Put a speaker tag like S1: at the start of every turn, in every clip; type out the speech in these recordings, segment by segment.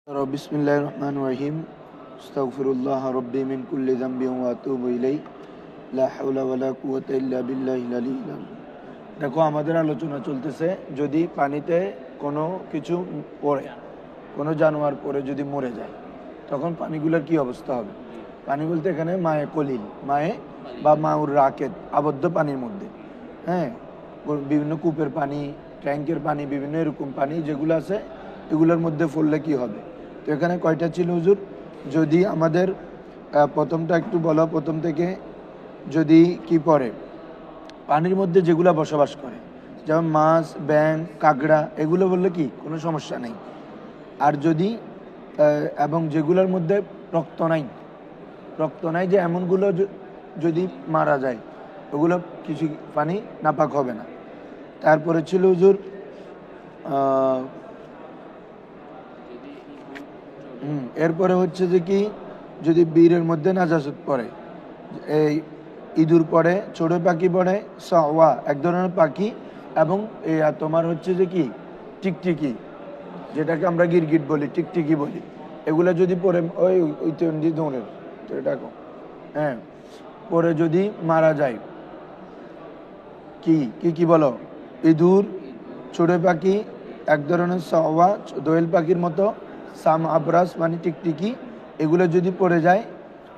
S1: বিসমিল্লাহির রহমানির রহিম। আস্তাগফিরুল্লাহ রাব্বি মিন কুল্লি যামবি ওয়া আতুবু ইলাইহি লা হাওলা ওয়ালা কুওয়াতা ইল্লা বিল্লাহিল আলিয়্যিল আযীম। দেখো, আমাদের আলোচনা চলতেছে যদি পানিতে কোনো কিছু পড়ে, কোনো জানোয়ার পড়ে যদি মরে যায়, তখন পানিগুলোর কি অবস্থা হবে। পানি বলতে এখানে মায়ে কলিল, মায়ে বা মাউর রাকেদ, আবদ্ধ পানির মধ্যে, হ্যাঁ, বিভিন্ন কূপের পানি, ট্যাঙ্কের পানি, বিভিন্ন এরকম পানি যেগুলো আছে এগুলোর মধ্যে পড়লে কি হবে। তো এখানে কয়টা ছিল হুজুর? যদি আমাদের প্রথমটা একটু বলো, প্রথম থেকে যদি কি পড়ে, পানির মধ্যে যেগুলো বসবাস করে, যেমন মাছ, ব্যাঙ, কাঁকড়া, এগুলো বললে কি কোনো সমস্যা নেই। আর যদি এবং যেগুলোর মধ্যে রক্ত নাই, রক্ত নাই যে এমনগুলো যদি মারা যায়, ওগুলো কিছু পানি নাপাক হবে না। তারপরে ছিল হুজুর এরপরে হচ্ছে যে কি, যদি বীরের মধ্যে নাজাসত পড়ে, এই ইঁদুর পড়ে, ছোট পাখি পড়ে, সাওয়া এক ধরনের পাখি, এবং তোমার হচ্ছে যে কি টিকটিকি, যেটাকে আমরা গিরগিট বলি, টিকটিকি বলি, এগুলো যদি পড়ে ওই তন্ডি দৌড়ের তো এটাকে, হ্যাঁ, পরে যদি মারা যায়, কি কি কি বলো, ইঁদুর, ছোট পাখি, এক ধরনের সাওয়া, দোয়েল পাখির মতো, সাম আবরাস মানে টিকটিকি, এগুলো যদি পড়ে যায়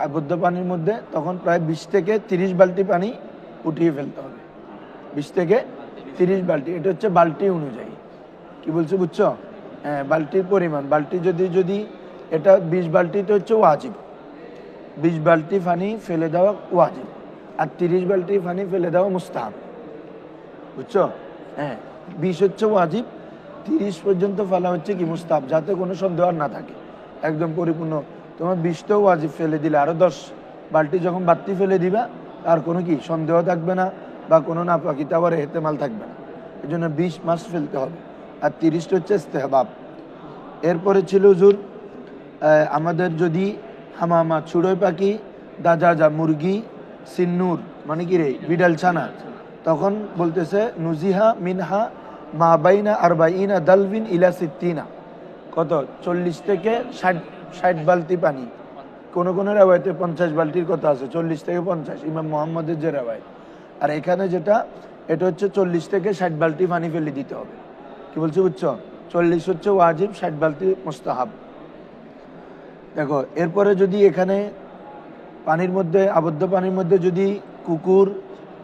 S1: আবদ্ধ পানির মধ্যে, তখন প্রায় 20 থেকে 30 বালতি পানি উঠিয়ে ফেলতে হবে। 20 থেকে 30 বালতি, এটা হচ্ছে বালতি অনুযায়ী। কি বলছো বুঝছো? হ্যাঁ, বালতির পরিমাণ, বালতি যদি এটা 20 বালতিতে হচ্ছে ওয়াজিব, 20 বালতি পানি ফেলে দেওয়া ওয়াজিব, আর 30 বালতি পানি ফেলে দেওয়া মুস্তাহাব। বুঝছো? হ্যাঁ, 20 হচ্ছে ওয়াজিব, 30 পর্যন্ত ফেলা হচ্ছে কি মুস্তাহাব, যাতে কোনো সন্দেহ আর না থাকে, একদম পরিপূর্ণ। তোমার 20টাও ওয়াজিব ফেলে দিলে, আরও 10 বালতি যখন বাড়তি ফেলে দিবা, আর কোনো কি সন্দেহ থাকবে না, বা কোনো নাপাকিতে আবার এহতেমাল থাকবে না। এই জন্য 20 মাস ফেলতে হবে, আর 30টা হচ্ছে ইস্তেহবাব। এরপরে ছিল হুজুর আমাদের যদি হামামা, চুড়োই পাখি, দাজা মুরগি, সিন্নুর মানে কি রে, বিড়াল ছানা, তখন বলতেছে নুজিহা মিনহা মা বাইনা আরবাইনা দালবিন ইলা সিত্তিনা, কত 40 থেকে 60 বালতি পানি, কোন কোন রেওয়ায়তে 50 বালতির কথা আছে, 40 থেকে 50 ইমাম মোহাম্মদের যে রেওয়ায়। আর এখানে যেটা, এটা হচ্ছে 40 থেকে 60 বালতি পানি ফেলে দিতে হবে। কি বলছো বুঝছো? 40 হচ্ছে ওয়াজিব, 60 বালতি মুস্তাহাব। দেখো, এরপরে যদি এখানে পানির মধ্যে, আবদ্ধ পানির মধ্যে যদি কুকুর,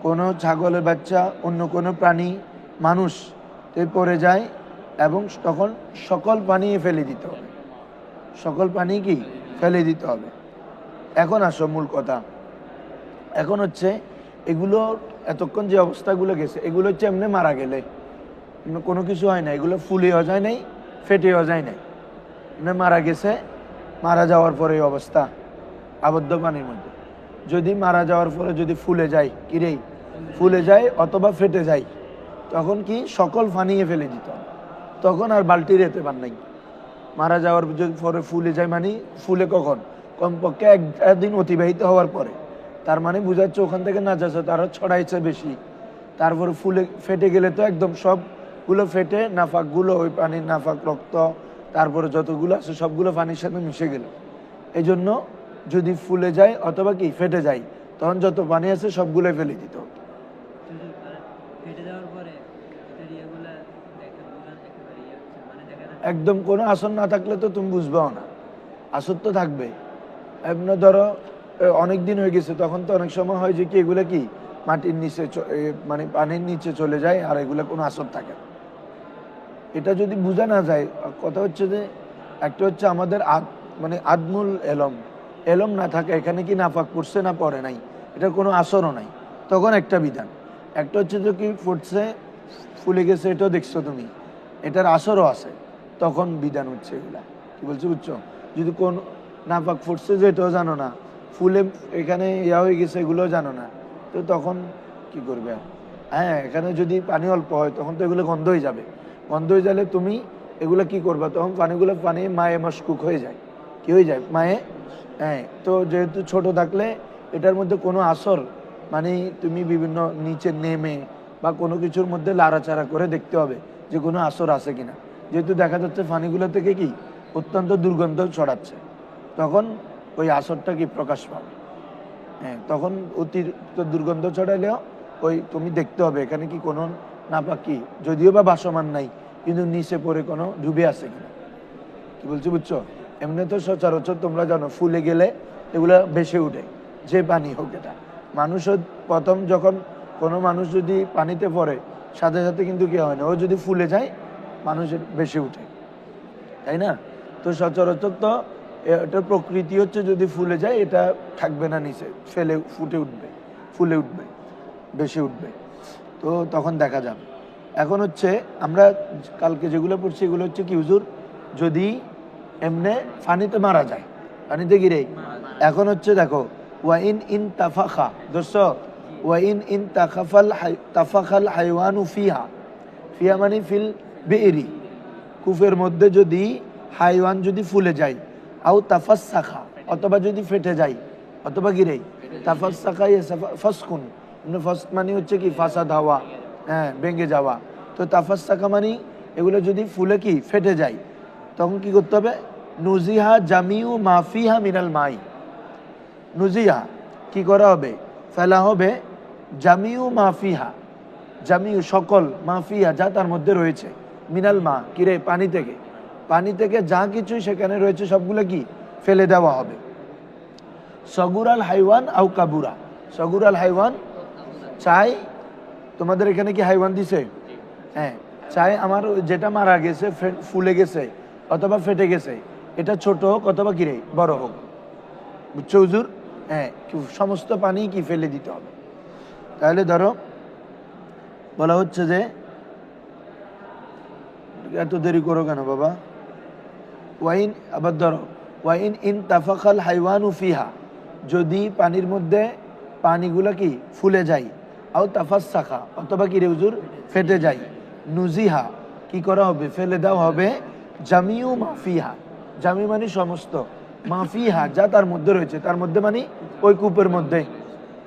S1: কোনো ছাগলের বাচ্চা, অন্য কোনো প্রাণী, মানুষ পড়ে যায়, এবং তখন সকল পানি ফেলে দিতে হবে, সকল পানি কি ফেলে দিতে হবে। এখন আসো মূল কথা, এখন হচ্ছে এগুলো এতক্ষণ যে অবস্থাগুলো গেছে, এগুলো হচ্ছে এমনি মারা গেলে কোনো কিছু হয় না, এগুলো ফুলেও যায় নাই, ফেটেও যায় নাই, এমনি মারা গেছে। মারা যাওয়ার পরে এই অবস্থা আবদ্ধ পানির মধ্যে, যদি মারা যাওয়ার পরে যদি ফুলে যায়, কিরেই ফুলে যায় অথবা ফেটে যায়, তখন কি সকল ফানিয়ে ফেলে দিত, তখন আর বালতি রেতে পার নাই। মারা যাওয়ার যদি পরে ফুলে যায়, মানে ফুলে কখন, কমপক্ষে একদিন অতিবাহিত হওয়ার পরে, তার মানে বুঝাচ্ছে ওখান থেকে না যাচ্ছে, তারা ছড়াইছে বেশি। তারপরে ফুলে ফেটে গেলে তো একদম সবগুলো ফেটে নাফাকগুলো, ওই পানির নাফাক, রক্ত, তারপরে যতগুলো আছে সবগুলো পানির সাথে মিশে গেল। এই জন্য যদি ফুলে যায় অথবা কি ফেটে যায়, তখন যত পানি আছে সবগুলো ফেলে দিত। একদম কোনো আসর না থাকলে তো তুমি বুঝবেও না, আসর তো থাকবে। এমনি ধরো অনেক দিন হয়ে গেছে, তখন তো অনেক সময় হয় যে কি এগুলো কি মাটির নিচে, মানে পানির নিচে চলে যায়, আর এগুলো কোনো আসর থাকে না। এটা যদি বোঝা না যায়, কথা হচ্ছে যে একটা হচ্ছে আমাদের মানে আদমুল এলম, এলম না থাকে, এখানে কি নাফাক পড়ছে না পড়ে নাই, এটার কোনো আসরও নাই, তখন একটা বিধান। একটা হচ্ছে যে কি পড়ছে, ফুলে গেছে, এটাও দেখছো তুমি, এটার আসরও আছে, তখন বিধান হচ্ছে এগুলা। কি বলছো বুঝছো? যদি কোন নাপাক ফুটছে যে এটাও জানো না, ফুলে এখানে ইয়া হয়ে গেছে এগুলোও জানো না, তো তখন কি করবে? হ্যাঁ, এখানে যদি পানি অল্প হয়, তখন তো এগুলো গন্ধ হয়ে যাবে, গন্ধ হয়ে গেলে তুমি এগুলো কি করবা, তখন পানিগুলো পানি মায়ে মশকুক হয়ে যায়, কি হয়ে যায় মায়ে। হ্যাঁ, তো যেহেতু ছোট থাকলে এটার মধ্যে কোনো আসর, মানে তুমি বিভিন্ন নিচে নেমে বা কোনো কিছুর মধ্যে লাড়াচাড়া করে দেখতে হবে যে কোনো আসর আছে কিনা, যেহেতু দেখা যাচ্ছে পানিগুলো থেকে কি অত্যন্ত দুর্গন্ধ ছড়াচ্ছে, তখন ওই আসরটা কি প্রকাশ পাবে। হ্যাঁ, তখন অতিরিক্ত দুর্গন্ধ ছড়াইলেও ওই তুমি দেখতে হবে এখানে কি কোনো নাপাক কি, যদিও বা ভাসমান নাই, কিন্তু নিচে পড়ে কোনো ডুবে আছে কিনা। কি বলছি বুঝছো? এমনি তো সচরাচর তোমরা জানো ফুলে গেলে এগুলো ভেসে উঠে, যে পানি হোক। এটা মানুষও প্রথম যখন কোনো মানুষ যদি পানিতে পড়ে সাথে সাথে কিন্তু কি হয় না, ও যদি ফুলে যায় মানুষের ভেসে উঠে, তাই না? তো সচরাচর তো এটার প্রকৃতি হচ্ছে যদি ফুলে যায় এটা থাকবে না, নিচে ফেলে ফুটে উঠবে, ফুলে উঠবে, ভেসে উঠবে। তো তখন দেখা যাবে। এখন হচ্ছে আমরা কালকে যেগুলো পড়ছি এগুলো হচ্ছে কি হুজুর, যদি এমনে পানিতে মারা যায়, পানিতে গিরে। এখন হচ্ছে দেখো ওয়াইন ইন তাফাখা, দোস্ত ওয়াইন ইন তাফাখাল হাইওয়ানু ফিহা, ফিহা মানে ফিল বিইরি, কূপের মধ্যে যদি হাইওয়ান যদি ফুলে যায়, আও তাফাসসাখা অথবা যদি ফেটে যায়, অথবা গিরে। তাফাসসাখা ফাসকুন, ফাস্ক মানে হচ্ছে কি ফাসাদ হওয়া, হ্যাঁ ভেঙে যাওয়া। তো তাফাসসাখা মানে এগুলো যদি ফুলে কি ফেটে যায়, তখন কি করতে হবে? নুজিহা জামিউ মাফিহা মিনাল মাই, নুজিহা কি করা হবে? ফেলা হবে জামিউ মাফিহা, জামিউ সকল, মাফিহা যা তার মধ্যে রয়েছে, মিনাল মা কিরে পানি থেকে, পানি থেকে যা কিছু সেখানে রয়েছে সবগুলো কি ফেলে দেওয়া হবে। সগুরাল হাইওয়ান আউ কাবুরা, সগুরাল হাইওয়ান চাই, তোমাদের এখানে কি হাইওয়ান দিছে? হ্যাঁ, চাই আমার যেটা মারা গেছে, ফুলে গেছে অথবা ফেটে গেছে, এটা ছোট হোক অথবা কিরে বড় হোক, বুঝছো হুজুর? হ্যাঁ, সমস্ত পানি কি ফেলে দিতে হবে। তাহলে ধরো বলা হচ্ছে যে, এত দেরি করো কেন বাবা? ওয়াইন, আবার ধরো ওয়াইন ইন তাফাখাল হাইওয়ানু ফিহা, যদি পানির মধ্যে পানিগুলা কি ফুলে যায়, আও তাফাসসাখা অথবা কি রে হুজুর ফেটে যায়, নুজিহা কি করা হবে? ফেলে দেওয়া হবে জামিউ মাফিহা, জামি মানে সমস্ত, মাফিহা যা তার মধ্যে রয়েছে, তার মধ্যে মানে ওই কূপের মধ্যে,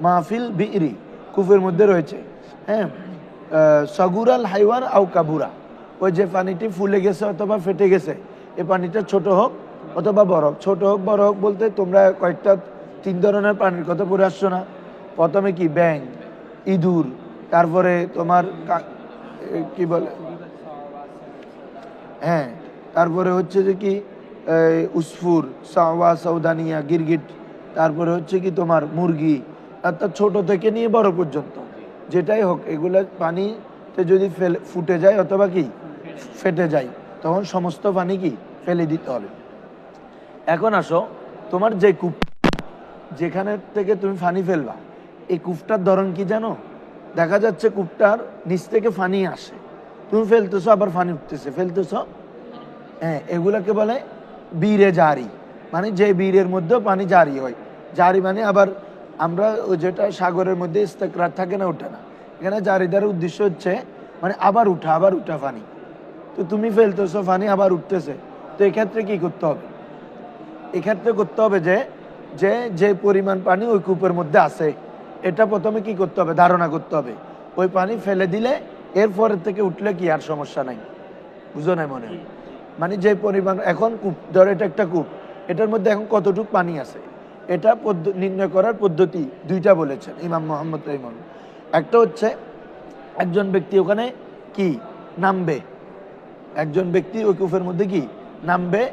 S1: মাহফিল বিইরি কূপের মধ্যে রয়েছে। হ্যাঁ, সগুরাল হাইওয়ান আউ কাবুরা, ওই যে পানিটি ফুলে গেছে অথবা ফেটে গেছে, এই পানিটা ছোট হোক অথবা বড় হোক। ছোট হোক বড় হোক বলতে তোমরা কয়েকটা 3 ধরনের প্রাণীর কথা পড়ে আসছো না? প্রথমে কি ব্যাঙ, ইঁদুর, তারপরে তোমার কি বলে, হ্যাঁ তারপরে হচ্ছে যে কি উসফুর, সাওয়া, সৌদানিয়া, গিরগিট, তারপরে হচ্ছে কি তোমার মুরগি, অর্থাৎ ছোট থেকে নিয়ে বড় পর্যন্ত যেটাই হোক, এগুলো পানিতে যদি ফুটে যায় অথবা কি ফেটে যায়, তখন সমস্ত পানি কি ফেলে দিতে হবে। এখন আসো, তোমার যে কূপ যেখানে থেকে তুমি পানি ফেলবা, এই কূপটার ধরন কি জানো? দেখা যাচ্ছে কূপটার নিচ থেকে পানি আসে, তুমি ফেলতেছো আবার পানি উঠতেছে, ফেলতেছো। হ্যাঁ, এগুলাকে বলে বীরে জারি, মানে যে বীরের মধ্যেও পানি জারি হয়। জারি মানে আবার আমরা যেটা সাগরের মধ্যে ইস্তেকরার থাকে না, ওঠে না, এখানে জারি দ্বারা উদ্দেশ্য হচ্ছে মানে আবার উঠা পানি। তো তুমি ফেলতেছো পানি আবার উঠতেছে, তো এক্ষেত্রে কি করতে হবে? এক্ষেত্রে করতে হবে যে যে যে পরিমাণ পানি ওই কূপের মধ্যে আছে, এটা প্রথমে কি করতে হবে? ধারণা করতে হবে। ওই পানি ফেলে দিলে এরপরের থেকে উঠলে কি আর সমস্যা নাই, বুঝো না? মনে হয় মানে যে পরিমাণ এখন কূপ, ধরো এটা একটা কূপ, এটার মধ্যে এখন কতটুকু পানি আছে, এটা নির্ণয় করার পদ্ধতি 2টা বলেছেন ইমাম মোহাম্মদ রহিমন। একটা হচ্ছে একজন ব্যক্তি ওখানে কি নামবে, একজন ব্যক্তি ওই কূপের মধ্যে কি নামবে,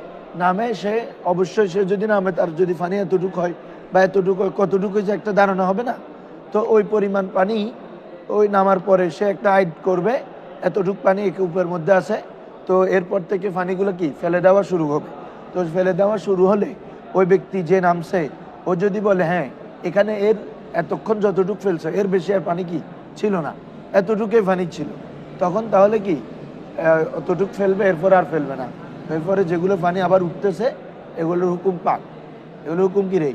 S1: নামে সে অবশ্যই সে যদি নামে তার যদি পানি এতটুকু হয় বা এতটুকু কতটুকু যে একটা ধারণা হবে না, তো ওই পরিমাণ পানি ওই নামার পরে সে একটা আইড করবে এতটুকু পানি এই কূপের মধ্যে আছে, তো এরপর থেকে পানিগুলো কি ফেলে দেওয়া শুরু হবে। তো ফেলে দেওয়া শুরু হলে ওই ব্যক্তি যে নামছে ও যদি বলে হ্যাঁ এখানে এর এতক্ষণ যতটুকু ফেলছে এর বেশি আর পানি কি ছিল না, এতটুকুই পানি ছিল, তখন তাহলে কি অতটুকু ফেলবে, এরপর আর ফেলবে না। এরপরে যেগুলো পানি আবার উঠতেছে এগুলোর হুকুম পাক, এগুলোর হুকুম কি রে,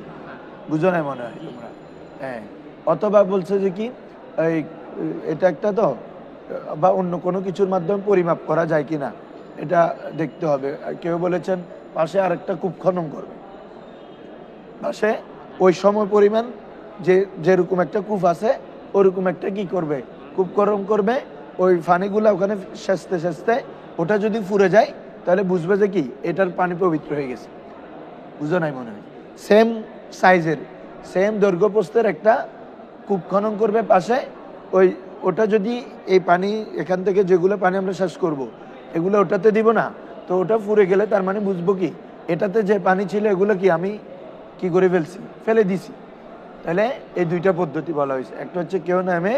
S1: বুঝো না মনে হয় তোমরা? হ্যাঁ, অথবা বলছে যে কি এটা একটা তো বা অন্য কোনো কিছুর মাধ্যমে পরিমাপ করা যায় কিনা এটা দেখতে হবে। কেউ বলেছেন পাশে আরেকটা কূপ খনন করবে, পাশে ওই সময় পরিমাণ যে যেরকম একটা কূপ আছে ওরকম একটা কি করবে, কূপ খনন করবে, ওই পানিগুলা ওখানে সেচতে সেচতে ওটা যদি ফুরে যায় তাহলে বুঝবে যে কি এটার পানি পবিত্র হয়ে গেছে। বুঝো নাই মনে হয়? সেম সাইজের সেম দৈর্ঘ্য প্রস্থের একটা কূপ খনন করবে পাশে। ওটা যদি এই পানি এখান থেকে যেগুলো পানি আমরা শেষ করব এগুলো ওটাতে দিব না, তো ওটা ফুরে গেলে তার মানে বুঝবো কি এটাতে যে পানি ছিল এগুলো কি আমি কি করে ফেলছি, ফেলে দিছি। তাহলে এই দুইটা পদ্ধতি বলা হয়েছে। একটা হচ্ছে কেউ নামে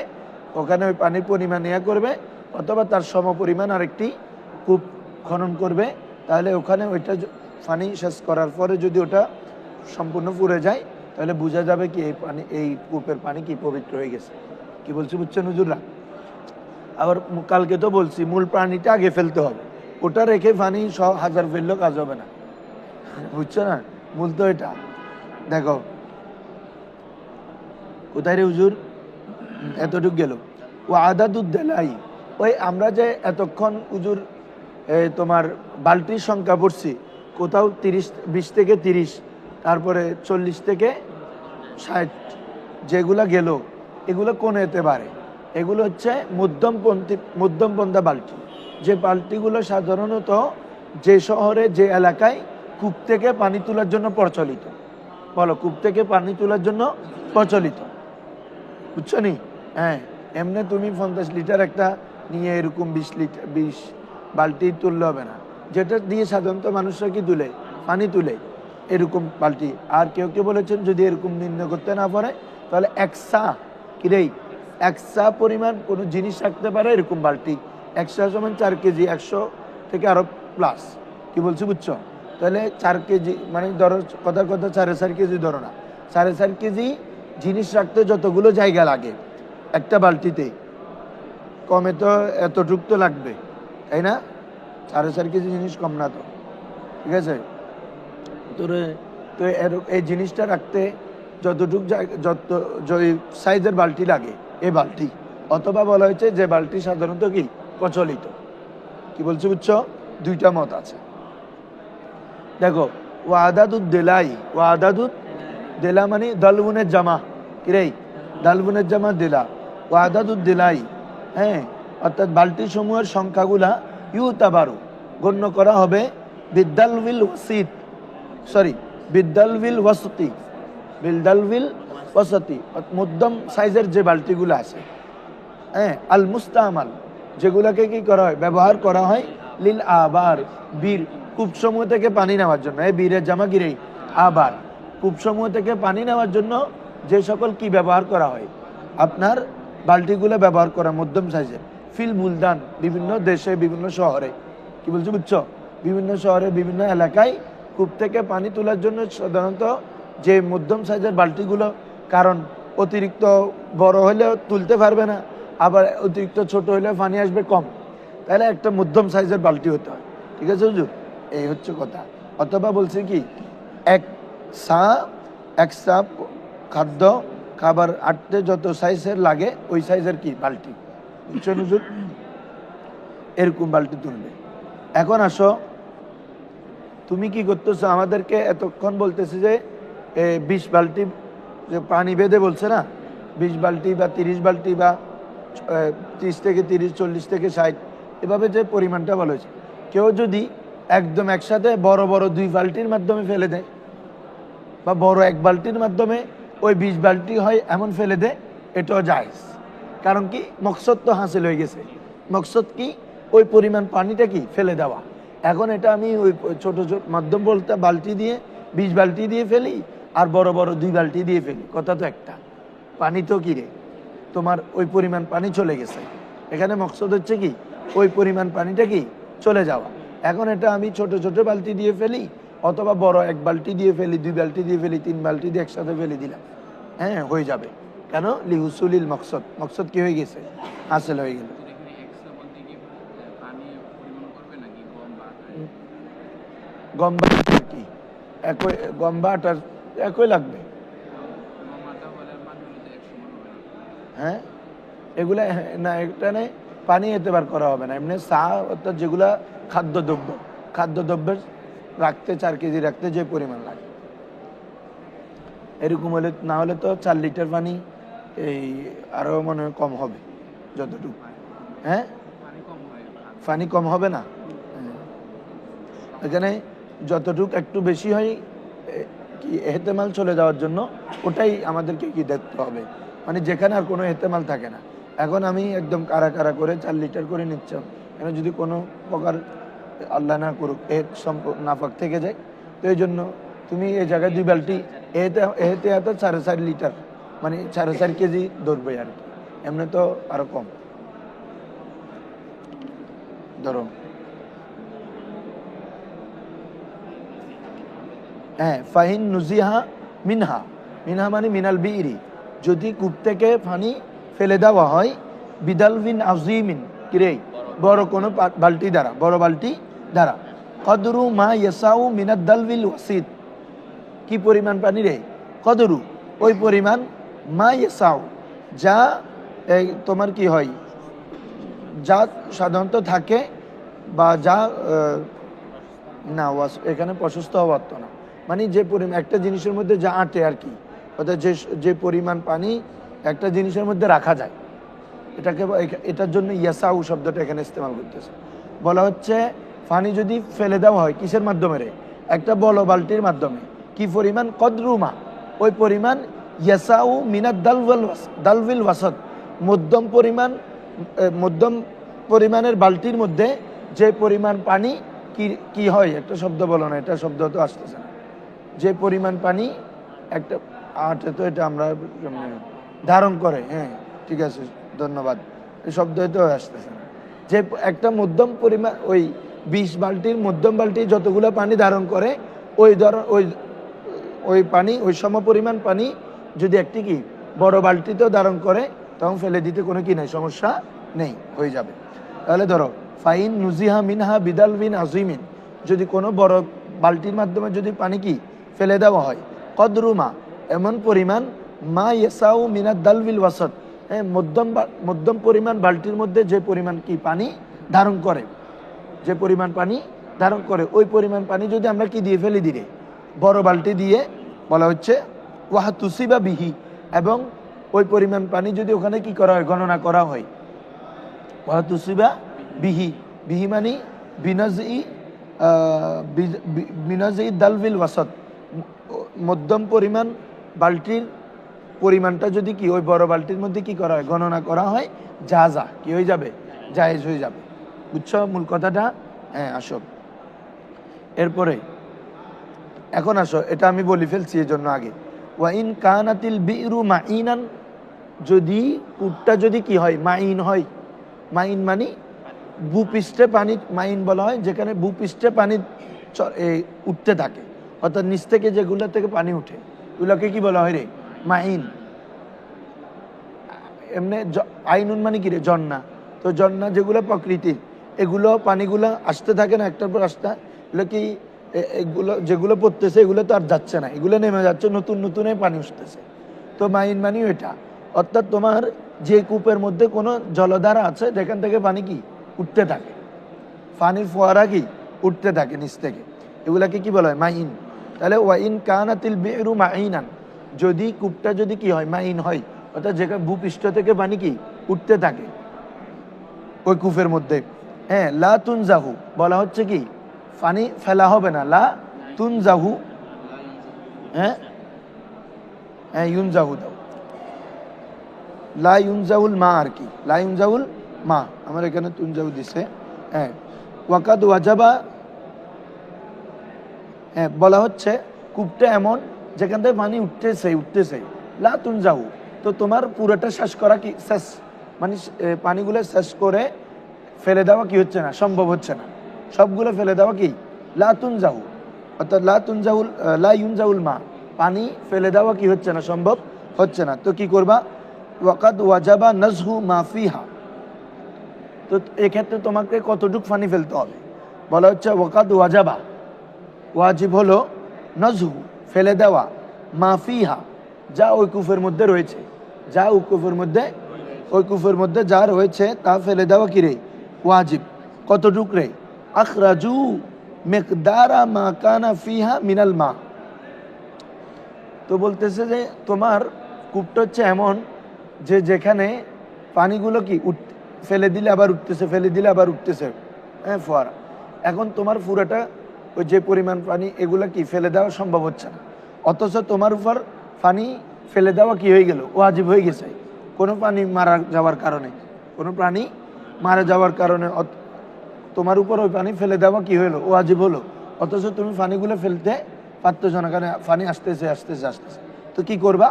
S1: ওখানে ওই পানির পরিমাণ ইয়া করবে, অথবা তার সম পরিমাণ আরেকটি কূপ খনন করবে। তাহলে ওখানে ওইটা পানি শেষ করার পরে যদি ওটা সম্পূর্ণ ফুরে যায় তাহলে বোঝা যাবে কি এই পানি, এই কূপের পানি কি পবিত্র হয়ে গেছে। কি বলছি বুঝছেন হুজুররা? আবার কালকে তো বলছি মূল প্রাণীটা আগে ফেলতে হবে, ওটা রেখে পানি 1,000 ফেললেও কাজ হবে না। বুঝছো না? মূল তো এটা। দেখো কোথায় রে হুজুর, এতটুক গেল। ও আদাদুদ্দেলাই, ওই আমরা যে এতক্ষণ হুজুর তোমার বালতির সংখ্যা পড়ছি, কোথাও 20 থেকে 30, তারপরে 40 থেকে 60 যেগুলা গেল, এগুলো কোন এতে পারে? এগুলো হচ্ছে মধ্যমপন্থা বালতি। যে বালতিগুলো সাধারণত যে শহরে যে এলাকায় কূপ থেকে পানি তোলার জন্য প্রচলিত, বলো কূপ থেকে পানি তোলার জন্য প্রচলিত, বুঝছো নি? হ্যাঁ, এমনি তুমি 50 লিটার একটা নিয়ে এরকম 20 বালতি তুললে হবে না। যেটা দিয়ে সাধারণত মানুষরা কি তুলে, পানি তুলে, এরকম বালতি। আর কেউ কেউ বলেছেন যদি এরকম নির্ণয় করতে না পারে তাহলে একসা কিরেই একসা পরিমাণ কোনো জিনিস রাখতে পারে এরকম বালতি। একসা সমান 4 কেজি, 100 থেকে আরো প্লাস। কি বলছি বুঝছো? তাহলে 4 কেজি মানে ধরো কথার কথা 4.5 কেজি ধরো না, 4.5 কেজি জিনিস রাখতে যতগুলো জায়গা লাগে একটা বালতিতে, কমে তো এতটুক তো লাগবে, তাই না? 4.5 কেজি জিনিস কম না তো, ঠিক আছে? তো এই জিনিসটা রাখতে যতটুক যত সাইজের বালতি লাগে এই বালতি, অথবা বলা হয়েছে যে বালতি সাধারণত কি প্রচলিত। কি বলছি বুঝছো? দুইটা মত আছে। দেখো ওয়াদাদুদ দেলা মানে দালবুনের জামা, কিরেই দালবুনের জামা দেলা, ওয়াদাদুদ দেলাই, হ্যাঁ, অর্থাৎ বালতি সমূহের সংখ্যাগুলা ইউতাবারু গণ্য করা হবে বিদ্দালবিল ওয়াসতি, মধ্যম সাইজের যে বালতিগুলো আছে, হ্যাঁ, আল মুস্তামাল যেগুলোকে কি করা হয়, ব্যবহার করা হয়, লিল আবার বীর কূপসমূহ থেকে পানি নেওয়ার জন্য। এই বীরের জামা গিরেই আবার কূপসমূহ থেকে পানি নেওয়ার জন্য যে সকল কি ব্যবহার করা হয়, আপনার বালতিগুলো ব্যবহার করা মধ্যম সাইজের। ফিল বুলদান বিভিন্ন দেশে বিভিন্ন শহরে, কি বলছো বুঝছো, বিভিন্ন শহরে বিভিন্ন এলাকায় কূপ থেকে পানি তোলার জন্য সাধারণত যে মধ্যম সাইজের বালতিগুলো, কারণ অতিরিক্ত বড় হলেও তুলতে পারবে না, আবার অতিরিক্ত ছোট হলেও পানি আসবে কম, তাহলে একটা মধ্যম সাইজের বালতি হতে হয়। ঠিক আছে হুজুর? এই হচ্ছে কথা। অথবা বলছে কি এক সা খাদ্য খাবার আটতে যত সাইজের লাগে ওই সাইজের কি বালতি, বুঝছেন হুজুর? এরকম বালতি তুলবে। এখন আসো, তুমি কি করতেছো? আমাদেরকে এতক্ষণ বলতেছে যে 20 বালতি যে পানি বেঁধে বলছে না, 20 বালতি বা 30 বালতি বা 30 থেকে 30, 40 থেকে 60, এভাবে যে পরিমাণটা বলা হয়েছে। কেউ যদি একদম একসাথে বড় বড় 2 বালতির মাধ্যমে ফেলে দেয়, বা বড় 1 বালতির মাধ্যমে ওই 20 বালতি হয় এমন ফেলে দেয়, এটাও জায়েজ। কারণ কি মকসদ তো হাসিল হয়ে গেছে। মকসদ কি? ওই পরিমাণ পানিটা কি ফেলে দেওয়া। এখন এটা আমি ওই ছোট ছোট মধ্যম বলতে বালতি দিয়ে 20 বালতি দিয়ে ফেলি, আর বড় বড় 2 বালতি দিয়ে ফেলি, কথা তো একটা। পানি তো কি রে, তোমার ওই পরিমাণ পানি চলে গেছে। এখানে মকসদ হচ্ছে কি ওই পরিমাণ পানিটা কি চলে যাওয়া। এখন এটা আমি ছোট ছোট বালতি দিয়ে ফেলি, অথবা বড় 1 বালতি দিয়ে ফেলি, 2 বালতি দিয়ে ফেলি, 3 বালতি দিয়ে একসাথে ফেলে দিলাম, হ্যাঁ, হয়ে যাবে। কেন? লিহুসুলিল মকসদ, মকসদ কি হয়ে গেছে, হাসিল হয়ে গেল। গম বা কি একই, গম বা আটার একই লাগবে। হ্যাঁ, এগুলা না, এখানে পানি এতেবার করা হবে না। এমনি চা অর্থাৎ যেগুলা খাদ্যদ্রব্যের রাখতে 4 কেজি রাখতে যে পরিমাণ লাগে, এরকম হলে, না হলে তো 4 লিটার পানি এই আরো মনে হয় কম হবে যতটুকু। হ্যাঁ, পানি কম হবে না। এখানে যতটুক একটু বেশি হয় কি এহতেমাল চলে যাওয়ার জন্য ওটাই আমাদেরকে কি দেখতে হবে, মানে যেখানে আর কোনো এহতেমাল থাকে না। এখন আমি একদম কারা কারা করে 4 লিটার করে নিচ্ছিলাম, এখানে যদি কোনো প্রকার আল্লাহ না করুক নাফাক থেকে যায়, তো এই জন্য তুমি এই জায়গায় 2 বালতি এতে 4.5 লিটার, মানে 4.5 কেজি ধরবে আর কি, এমনি তো আরো কম ধরো। হ্যাঁ, ফাহিন নুজিহা মিনহা, মিনহা মানে মিনাল বিইরি, যদি কূপ থেকে পানি ফেলে দেওয়া হয়, বিদালবিন আজিমিন, কিরে বড় কোনো বালতি দ্বারা, বড় বালতি দ্বারা, কদরু মা ইয়াসাউ মিনাদ দালবিল ওয়াসিদ, কি পরিমাণ পানি রে, কদরু ওই পরিমাণ, মা ইয়াসাউ যা তোমার কি হয়, যা সাধারণত থাকে, বা যা না এখানে প্রশস্ত হওয়ার তো না, মানে যে পরিমাণ একটা জিনিসের মধ্যে যা আটে আর কি, অর্থাৎ যে পরিমাণ পানি একটা জিনিসের মধ্যে রাখা যায়, এটাকে এটার জন্য ইয়াসাউ শব্দটা এখানে ইস্তেমাল করতেছে। বলা হচ্ছে পানি যদি ফেলে দেওয়া হয় কিসের মাধ্যমে রে, একটা বড় বালতির মাধ্যমে, কি পরিমাণ, কদরুমা ওই পরিমাণ, ইয়াসাউ মিনাদ দালবিল ওয়াসাত মধ্যম পরিমাণ, মধ্যম পরিমাণের বালতির মধ্যে যে পরিমাণ পানি কি হয়, একটা শব্দ বলো না, এটা শব্দ তো আসতেছে না, যে পরিমাণ পানি একটা তো এটা আমরা ধারণ করে, হ্যাঁ ঠিক আছে ধন্যবাদ, এই শব্দ তো আসতেছে না, যে একটা মধ্যম পরিমাণ, ওই 20 বালতির মধ্যম বালতি যতগুলো পানি ধারণ করে, ওই পানি, ওই সম পরিমাণ পানি যদি একটি কি বড় বালতিতেও ধারণ করে, তখন ফেলে দিতে কোনো কি নাই, সমস্যা নেই, হয়ে যাবে। তাহলে ধরো ফাইন নুজিহা মিনহা বিদাল বিন আজিমিন, যদি কোনো বড় বালতির মাধ্যমে যদি পানি কি ফেলে দেওয়া হয়, কদরুমা এমন পরিমাণ, মা ইয়াসাউ মিনাদ দালবিল ওয়াসাত, হ্যাঁ মধ্যম পরিমাণ বালতির মধ্যে যে পরিমাণ কি পানি ধারণ করে, যে পরিমাণ পানি ধারণ করে, ওই পরিমাণ পানি যদি আমরা কি দিয়ে ফেলে দিলে, বড় বালতি দিয়ে, বলা হচ্ছে ওয়াহা তুসিবা বিহি, এবং ওই পরিমাণ পানি যদি ওখানে কি করা হয়, গণনা করা হয়, ওয়াহা তুসিবা বিহি, বিহি মানে বিনাজি দালবিল ওয়াসাত, মধ্যম পরিমাণ বালতির পরিমাণটা যদি কি ওই বড় বালতির মধ্যে কি করা হয়, গণনা করা হয়, যা কি হয়ে যাবে, জায়েজ হয়ে যাবে। বুঝছো মূল কথাটা? হ্যাঁ আসো, এরপরে এখন আসো, এটা আমি বলি ফেলছি এই জন্য আগে, ওয়াইন কানাতিল বিরু মাইনান, যদি কূপটা যদি কি হয়, মাইন হয়, মাইন মানে ভূপৃষ্ঠে পানি, মাইন বলা হয় যেখানে ভূপৃষ্ঠে পানি উঠতে থাকে, অর্থাৎ নিচ থেকে যেগুলো থেকে পানি উঠে, ওগুলোকে কি বলা হয় রে, মাইন। এমনি আইনুন মানে কি রে, ঝর্ণা, তো ঝর্ণা যেগুলো প্রকৃতির, এগুলো পানিগুলো আসতে থাকে না একটার পর আসতে, এগুলো কি এগুলো যেগুলো পড়তেছে এগুলো তো আর যাচ্ছে না, এগুলো নেমে যাচ্ছে, নতুন নতুন পানি উঠতেছে, তো মাইন মানে এটা, অর্থাৎ তোমার যে কূপের মধ্যে কোনো জলধারা আছে যেখান থেকে পানি কি উঠতে থাকে, পানির ফোয়ারা কি উঠতে থাকে নিচ থেকে, এগুলাকে কি বলা হয়, মাইন। তাহলে ওয়াইন কানাতিল বিরু মাইনান, যদি কূপটা যদি কি হয়, মাইন হয়, অর্থাৎ যেখানে ভূপৃষ্ঠ থেকে পানি কি উঠতে থাকে ওই কূপের মধ্যে, হ্যাঁ লা তুনজাহু বলা হচ্ছে কি, পানি ফেলা হবে না, লা তুনজাহু, হ্যাঁ হ্যাঁ ইউনজাহু দাও, লা ইউনজাহুল মা আর কি, লা ইউনজাহুল মা, আমার এখানে তুনজাহু দিছে, হ্যাঁ ওয়াকাদ ওয়াজাবা, হ্যাঁ বলা হচ্ছে কূপটা এমন যেখান থেকে পানি উঠতেছে, লা তুনজাহু, তো তোমার পুরোটা শেষ করা কি, শেষ মানে পানিগুলো শেষ করে ফেলে দেওয়া কি হচ্ছে না, সম্ভব হচ্ছে না, সবগুলো ফেলে দেওয়া কি লা তুনজাহু, অর্থাৎ লা ইউনজাহুল মা, পানি ফেলে দেওয়া কি হচ্ছে না, সম্ভব হচ্ছে না, তো কি করবা, ওয়াকাদ ওয়াজাবা নাজহু মাফিহা, তো এক্ষেত্রে তোমাকে কতটুকু পানি ফেলতে হবে, বলা হচ্ছে ওয়াকাদ ওয়াজাবা, ওয়াজিব হলো, নাজহু ফেলে দেওয়া, মাফিহা যা ওই কূপের মধ্যে রয়েছে, যা ওই কূপের মধ্যে যা রয়েছে তা ফেলে দেওয়া কি রে, ওয়াজিব। কতটুক রে, আখরাজু মিকদারা মা কানা ফিহা মিনাল মা, তো বলতেছে যে তোমার কূপটা হচ্ছে এমন যে যেখানে পানিগুলো কি ফেলে দিলে আবার উঠতেছে, ফেলে দিলে আবার উঠতেছে, হ্যাঁ ফোয়ারা, এখন তোমার পুরাটা ওই যে পরিমাণ পানি এগুলো কি ফেলে দেওয়া সম্ভব হচ্ছে না, অথচ তোমার উপর পানি ফেলে দেওয়া কি হয়ে গেল, ওয়াজিব হয়ে গেছে। কোনো প্রাণী মারা যাওয়ার কারণে, কোনো প্রাণী মারা যাওয়ার কারণে তোমার উপর ওই পানি ফেলে দেওয়া কি হলো, ওয়াজিব হলো, অথচ তুমি পানিগুলো ফেলতে পারতেছ না, কারণ পানি আসতেছে আসতেছে আসতেছে। তো কি করবা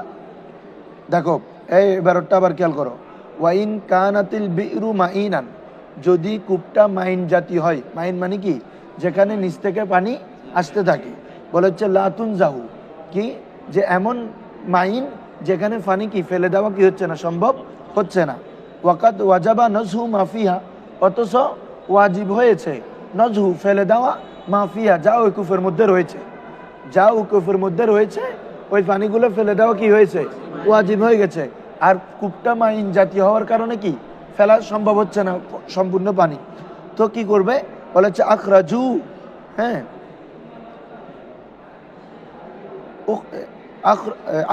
S1: দেখো, এই এবারটা আবার খেয়াল করো। ওয়াইন কানাতিল বিরু মাইনান, যদি কূপটা মাইন জাতীয় হয়, মাইন মানে কি, যেখানে নিচ থেকে পানি আসতে থাকে, বলে হচ্ছে লাতুন জাহু, কি যে এমন মাইন যেখানে পানি কি ফেলে দেওয়া কি হচ্ছে না, সম্ভব হচ্ছে না। ওয়াকাত ওয়াজাবা নজহু মাফিহা, অথচ ওয়াজিব হয়েছে নজহু ফেলে দেওয়া মাফিয়া যা ওই কূপের মধ্যে রয়েছে, যা ওই কূপের মধ্যে রয়েছে ওই পানিগুলো ফেলে দেওয়া কি হয়েছে, ওয়াজিব হয়ে গেছে। আর কূপটা মাইন জাতীয় হওয়ার কারণে কি ফেলা সম্ভব হচ্ছে না সম্পূর্ণ পানি। তো কি করবে, বলে হচ্ছে আখরাজু, হ্যাঁ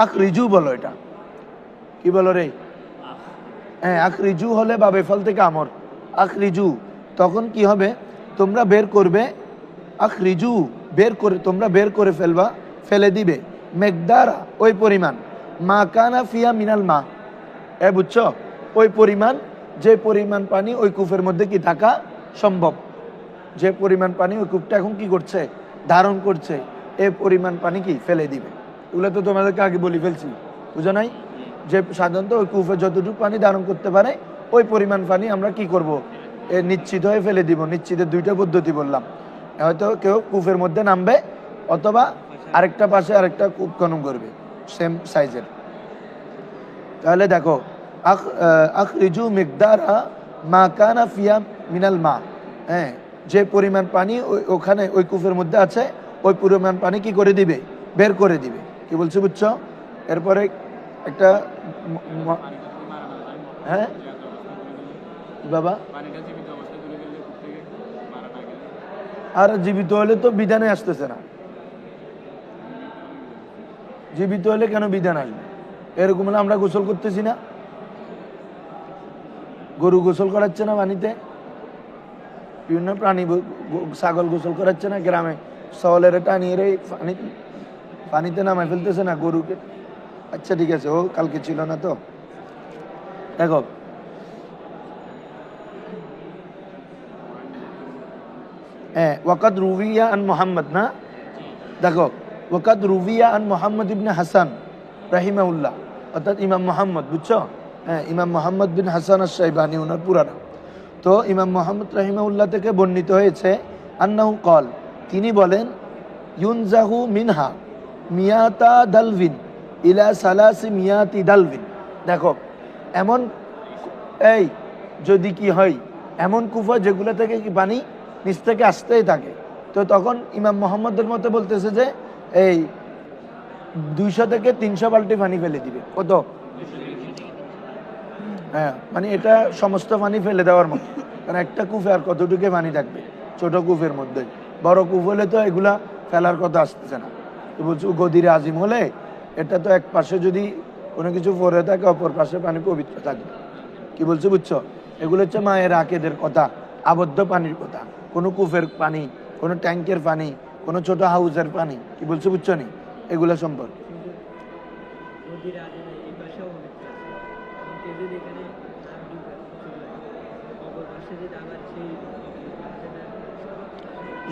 S1: আখরিজু বলো, এটা কি বলো রে, হ্যাঁ আখরিজু হলে বা বেফল থেকে আমর, আখরিজু, তখন কি হবে, তোমরা বের করবে, আখরিজু বের করে, তোমরা বের করে ফেলবা, ফেলে দিবে, মেকদারা ওই পরিমাণ, মা কানা ফিয়া মিনাল মা, বুঝছো, ওই পরিমাণ, যে পরিমাণ পানি ওই কূপের মধ্যে কি থাকা সম্ভব, যে পরিমাণ পানি ওই কূপটা এখন কি করছে, ধারণ করছে, এই পরিমাণ পানি কি ফেলে দিবে। এগুলো তো তোমাদেরকে আগে বলি ফেলছি, বুঝো নাই, যে সাধারণত ওই কূপে যতটুকু পানি ধারণ করতে পারে ওই পরিমাণ পানি আমরা কি করব, নিশ্চিত হয়ে ফেলে দিব। নিশ্চিতের দুইটা পদ্ধতি বললাম, হয়তো কেউ কূপের মধ্যে নামবে, অথবা আরেকটা পাশে আরেকটা কূপ খনন করবে সেম সাইজের। তাহলে দেখো, আখরিজু মিকদারা মা কানা ফিয়া মিনাল মা, হ্যাঁ যে পরিমাণ পানি ওখানে ওই কূপের মধ্যে আছে ওই পরিমাণ পানি কি করে দিবে, বের করে দিবে। কি বলছো বুঝছো? এরপরে একটা হ্যাঁ বাবা, আর জীবিত হলে তো বিধানে আসতেছে না, জীবিত হলে কেন বিধান আসবে, এরকম হলে আমরা গোসল করতেছি না, গরু গোসল করাচ্ছে না পানিতে, বিভিন্ন প্রাণী, ছাগল গোসল করাচ্ছে না গ্রামে, সওয়ালের টানিয়ে পানিতে নামায় ফেলতেছে না গরুকে। আচ্ছা ঠিক আছে, ও কালকে ছিল না তো। দেখো হ্যাঁ, ওয়াকাদ রুবিয়া আন মোহাম্মদ, না দেখো, ওয়াকাদ রুবিয়া আন মোহাম্মদ ইবনে হাসান রাহিমাহুল্লাহ, অর্থাৎ ইমাম মোহাম্মদ, বুঝছো, হ্যাঁ ইমাম মোহাম্মদ বিন হাসান আশ-শাইবানি ওনার পুরানা। তো ইমাম মোহাম্মদ রাহিমাহুল্লাহ থেকে বর্ণিত হয়েছে, আন্নাহু কল, তিনি বলেন, ইউনজাহু মিনহা মিয়াতা দালভিন ইলা সালাসি মিয়াতি দালভিন। দেখো এমন, এই যদি কি হয়, এমন কুফা যেগুলো থেকে কি পানি নিচ থেকে আসতেই থাকে, তো তখন ইমাম মোহাম্মদের মতে বলতেছে যে এই 200 থেকে 300 বালতি পানি ফেলে দিবে। কত? হ্যাঁ, মানে এটা সমস্ত পানি ফেলে দেওয়ার মতো, কারণ একটা কূপে আর কতটুকু পানি থাকবে ছোট কূপের মধ্যে, বড় কূপ হলে তো এগুলা ফেলার কথা আসতেছে না। তো বলছো গদিরে আজিম হলে এটা তো এক পাশে যদি কোনো কিছু পরে থাকে অপর পাশে পানি পবিত্র থাকবে। কি বলছো বুঝছো? এগুলো হচ্ছে মায়ের আকেদের কথা, আবদ্ধ পানির কথা, কোনো কূপের পানি, কোনো ট্যাঙ্কের পানি, কোনো ছোট হাউসের পানি। কি বলছো বুঝছো নি এগুলো সম্পর্কে?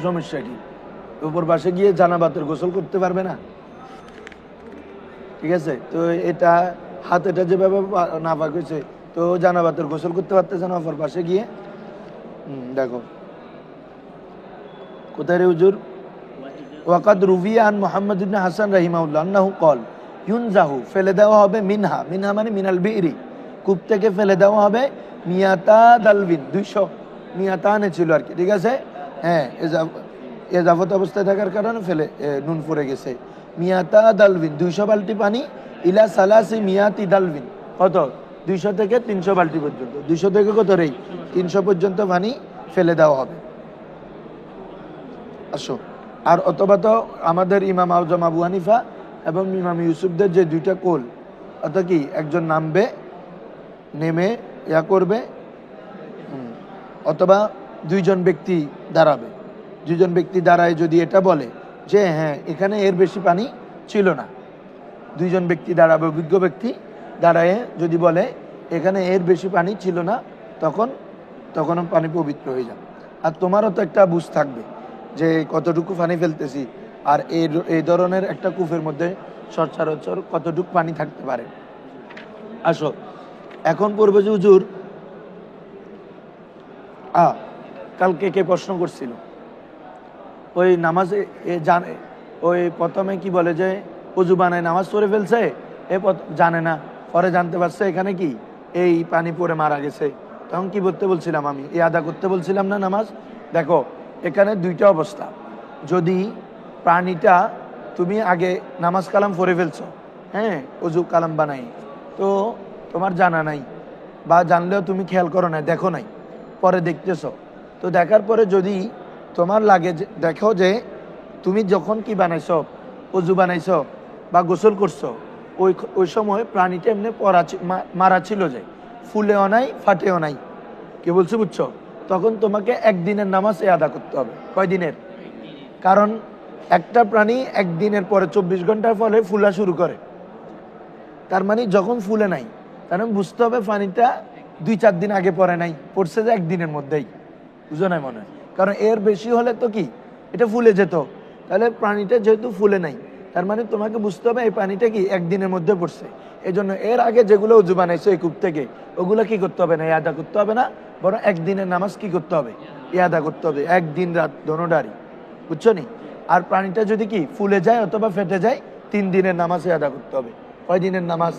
S1: সমস্যা কি? উপর পাশে গিয়ে জানাবাতের গোসল করতে পারবে না? ঠিক আছে, তো এটা হাত, এটা যেভাবে নাপাক হয়েছে, তো জানাবাতের গোসল করতে পারতেছে না অপর পাশে গিয়ে। দেখো কোথায় রে হুজুর? ওয়াকাদ রুবিয়া আন মুহাম্মদ ইবনে হাসান রাহিমাহুল্লাহ আন্নাহু কল, ইউনজাহু ফেলে দেওয়া হবে, মিনহা, মিনহা মানে মিনাল বিরি, কূপ থেকে ফেলে দেওয়া হবে, মিয়াতা দালবিন, 200, মিয়াতানে ছিল আর কি, ঠিক আছে, হ্যাঁ এজাফত অবস্থায় থাকার কারণে ফেলে নুন পড়ে গেছে, মিয়াতা দালবিন 200 বালতি পানি, ইলা সালাসি মিয়াতি দালবিন, কত? 200 থেকে 300 বালতি পর্যন্ত, 200 থেকে কত রে 300 পর্যন্ত পানি ফেলে দেওয়া হবে। আসো, আর অথবা তো আমাদের ইমাম আজম আবু হানিফা এবং ইমাম ইউসুফদের যে দুইটা কোল, অর্থাৎ কি একজন নামবে, নেমে করবে, অথবা দুইজন ব্যক্তি দাঁড়াবে, দুজন ব্যক্তি দাঁড়ায় যদি এটা বলে যে হ্যাঁ এখানে এর বেশি পানি ছিল না, দুইজন ব্যক্তি দাঁড়াবে, অভিজ্ঞ ব্যক্তি দাঁড়ায় যদি বলে এখানে এর বেশি পানি ছিল না, তখন পানি পবিত্র হয়ে যাবে। আর তোমারও তো একটা বুঝ থাকবে যে কতটুকু পানি ফেলতেছি, আর এই ধরনের একটা কূপের মধ্যে সচরাচর কতটুকু পানি থাকতে পারে। আসো এখন পড়বে যে হুজুর কালকে কে প্রশ্ন করছিল ওই নামাজে জানে, ওই প্রথমে কি বলে যে অজু বানায় নামাজ পড়ে ফেলছে, জানে না, পরে জানতে পারছে এখানে কি এই পানি পড়ে মারা গেছে। তখন কি করতে বলছিলাম আমি, এই আদা করতে বলছিলাম না নামাজ। দেখো এখানে দুইটা অবস্থা, যদি পানিটা তুমি আগে নামাজ কালাম পড়ে ফেলছো, হ্যাঁ অজু কালাম বানাই, তো তোমার জানা নাই বা জানলেও তুমি খেয়াল করো না, দেখো নাই, পরে দেখতেছো, তো দেখার পরে যদি তোমার লাগে দেখো যে তুমি যখন কি বানাইছো, অজু বানাইছো বা গোসল করছো, ওই সময় প্রাণীটা এমনি মারা ছিল, যে ফুলেও নাই ফাটেও নাই, কি বলছো বুঝছো, তখন তোমাকে একদিনের নামাজ আদা করতে হবে। কয় দিনের? কারণ একটা প্রাণী একদিনের পরে 24 ঘন্টার ফলে ফুলা শুরু করে, তার মানে যখন ফুলে নাই, তার মানে বুঝতে হবে পানিটা 2-4 দিন আগে পরে নাই, পড়ছে যে একদিনের মধ্যেই, বুঝো নাই মনে হয়। কারণ এর বেশি হলে তো কি এটা ফুলে যেত, তাহলে প্রাণীটা যেহেতু ফুলে নাই, তার মানে তোমাকে বুঝতে হবে এই পানিটা কি একদিনের মধ্যে পড়ছে। এই জন্য এর আগে যেগুলো উজু বানাইছো এই কূপ থেকে, ওগুলো কি করতে হবে না, আদা করতে হবে না, বরং একদিনের নামাজ কি করতে হবে, আদা করতে হবে, একদিন রাত দোনোটারই, বুঝছো নি। আর প্রাণীটা যদি কি ফুলে যায় অথবা ফেটে যায়, 3 দিনের নামাজ আদা করতে হবে। কয় দিনের নামাজ?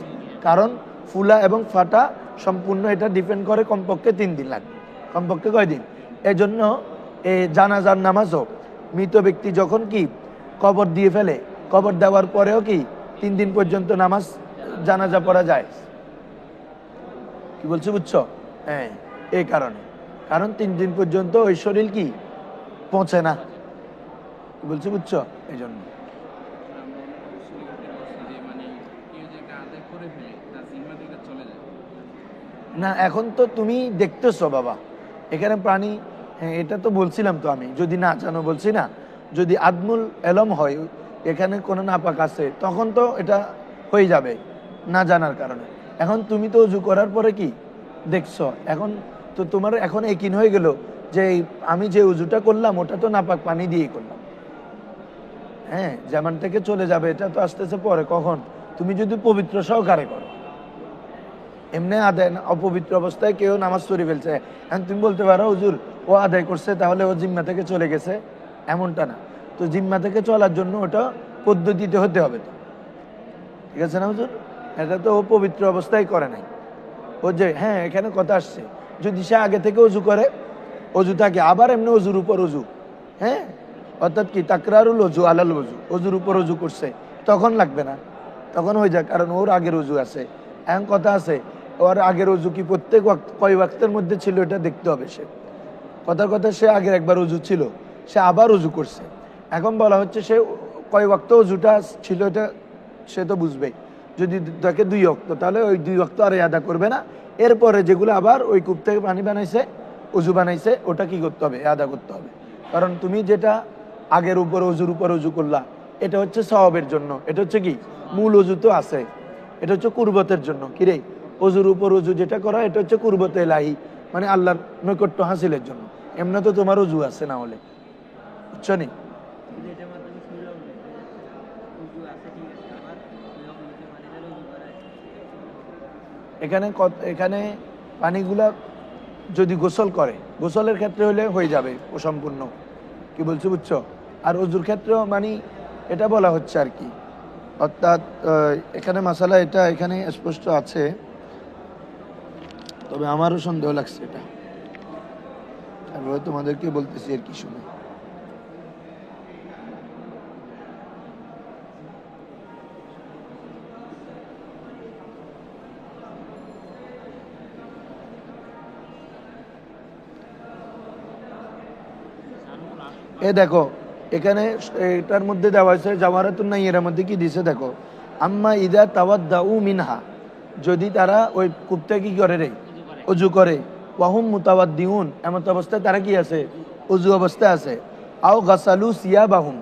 S1: কারণ ফুলা এবং ফাটা সম্পূর্ণ এটা ডিপেন্ড করে, কমপক্ষে 3 দিন লাগবে। কমপক্ষে কয় দিন? এই জন্য এই জানাজার নামাজও মৃত ব্যক্তি যখন কি কবর দিয়ে ফেলে, কবর দেওয়ার পরেও কি 3 দিন পর্যন্ত নামাজ জানাজা পড়া যায়। কি বলছো বুঝছো? হ্যাঁ, এই কারণে, কারণ 3 দিন পর্যন্ত ওই শরীর কি পৌঁছে না, কি বলছো বুঝছো, এই জন্য। না এখন তো তুমি দেখতেছো বাবা এখানে প্রাণী, হ্যাঁ এটা তো বলছিলাম তো আমি, যদি না জানো বলছি না, যদি আদমুল এলম হয় এখানে কোনো নাপাক আছে, তখন তো এটা হয়ে যাবে না জানার কারণে। এখন তুমি তো উজু করার পরে কি দেখছো, এখন তো তোমার এখন একিন হয়ে গেল যে আমি যে উজুটা করলাম ওটা তো নাপাক পানি দিয়েই করলাম, হ্যাঁ যেমন থেকে চলে যাবে, এটা তো আসতেছে পরে। কখন? তুমি যদি পবিত্র সহকারে করো। এমনি আদায় অপবিত্র অবস্থায় কেউ নামাজ পড়ে ফেলছে, এখন তুমি বলতে পারো হুজুর ও আদায় করছে তাহলে ও জিম্মা থেকে চলে গেছে, এমনটা না। তো জিম্মা থেকে চলার জন্য ওটা পদ্ধতিতে হতে হবে, তো ঠিক আছে না হুজুর, এটা তো ও পবিত্র অবস্থায় করে নাই। ও যে হ্যাঁ এখানে কথা আসছে, যদি সে আগে থেকে অজু করে, অজু থাকে আবার এমনি অজুর উপর অজু, হ্যাঁ অর্থাৎ কি তাকরারুল অজু আলাল অজু, অজুর উপর অজু করছে, তখন লাগবে না, তখন হয়ে যায়, কারণ ওর আগের অজু আছে। এখন কথা আছে ওর আগের অজু কি প্রত্যেক কয় ওয়াক্তের মধ্যে ছিল এটা দেখতে হবে। সে কথার কথা সে আগের একবার অজু ছিল, সে আবার অজু করছে, এখন বলা হচ্ছে সে কয় ওয়াক্ত অজুটা ছিল এটা সে তো বুঝবেই। যদি তাকে 2 ওয়াক্ত, তাহলে ওই 2 ওয়াক্ত আর আদা করবে না, এরপরে যেগুলো আবার ওই কূপ থেকে পানি বানাইছে অজু বানাইছে ওটা কি করতে হবে, আদা করতে হবে। কারণ তুমি যেটা আগের উপর অজুর উপর অজু করলা এটা হচ্ছে সওয়াবের জন্য, এটা হচ্ছে কি মূল অজু তো আছে, এটা হচ্ছে কুরবতের জন্য। কিরে অজুর উপর অজু যেটা করা এটা হচ্ছে কুরবতে ইলাহি, মানে আল্লাহর নৈকট্য হাসিলের জন্য। এমনি তো তোমার অজু আছে না হলে, বুঝছো নি। এখানে পানিগুলা যদি গোসল করে, গোসলের ক্ষেত্রে হলে হয়ে যাবে ও সম্পূর্ণ, কি বলছো বুঝছো। আর অজুর ক্ষেত্রেও মানে এটা বলা হচ্ছে আর কি, অর্থাৎ এখানে মাসালা এটা এখানে স্পষ্ট আছে, তবে আমারও সন্দেহ লাগছে এটা, তারপরে তোমাদেরকে বলতেছি আর কি শুনে। এ দেখো এখানে এটার মধ্যে দেওয়া হয়েছে জাওহারাতুন নাইয়ের মধ্যে কি দিছে দেখো, আম্মা ইদা তাওয়াদ্দাউ মিনহা, যদি তারা ওই কূপটা কি করে রে অজু করে, ওয়াহুম মুতাওয়াদ্দিউন, এমন অবস্থায় তারা কি আছে অজু অবস্থায় আছে, আও গাসালু সিয়াবাহুম,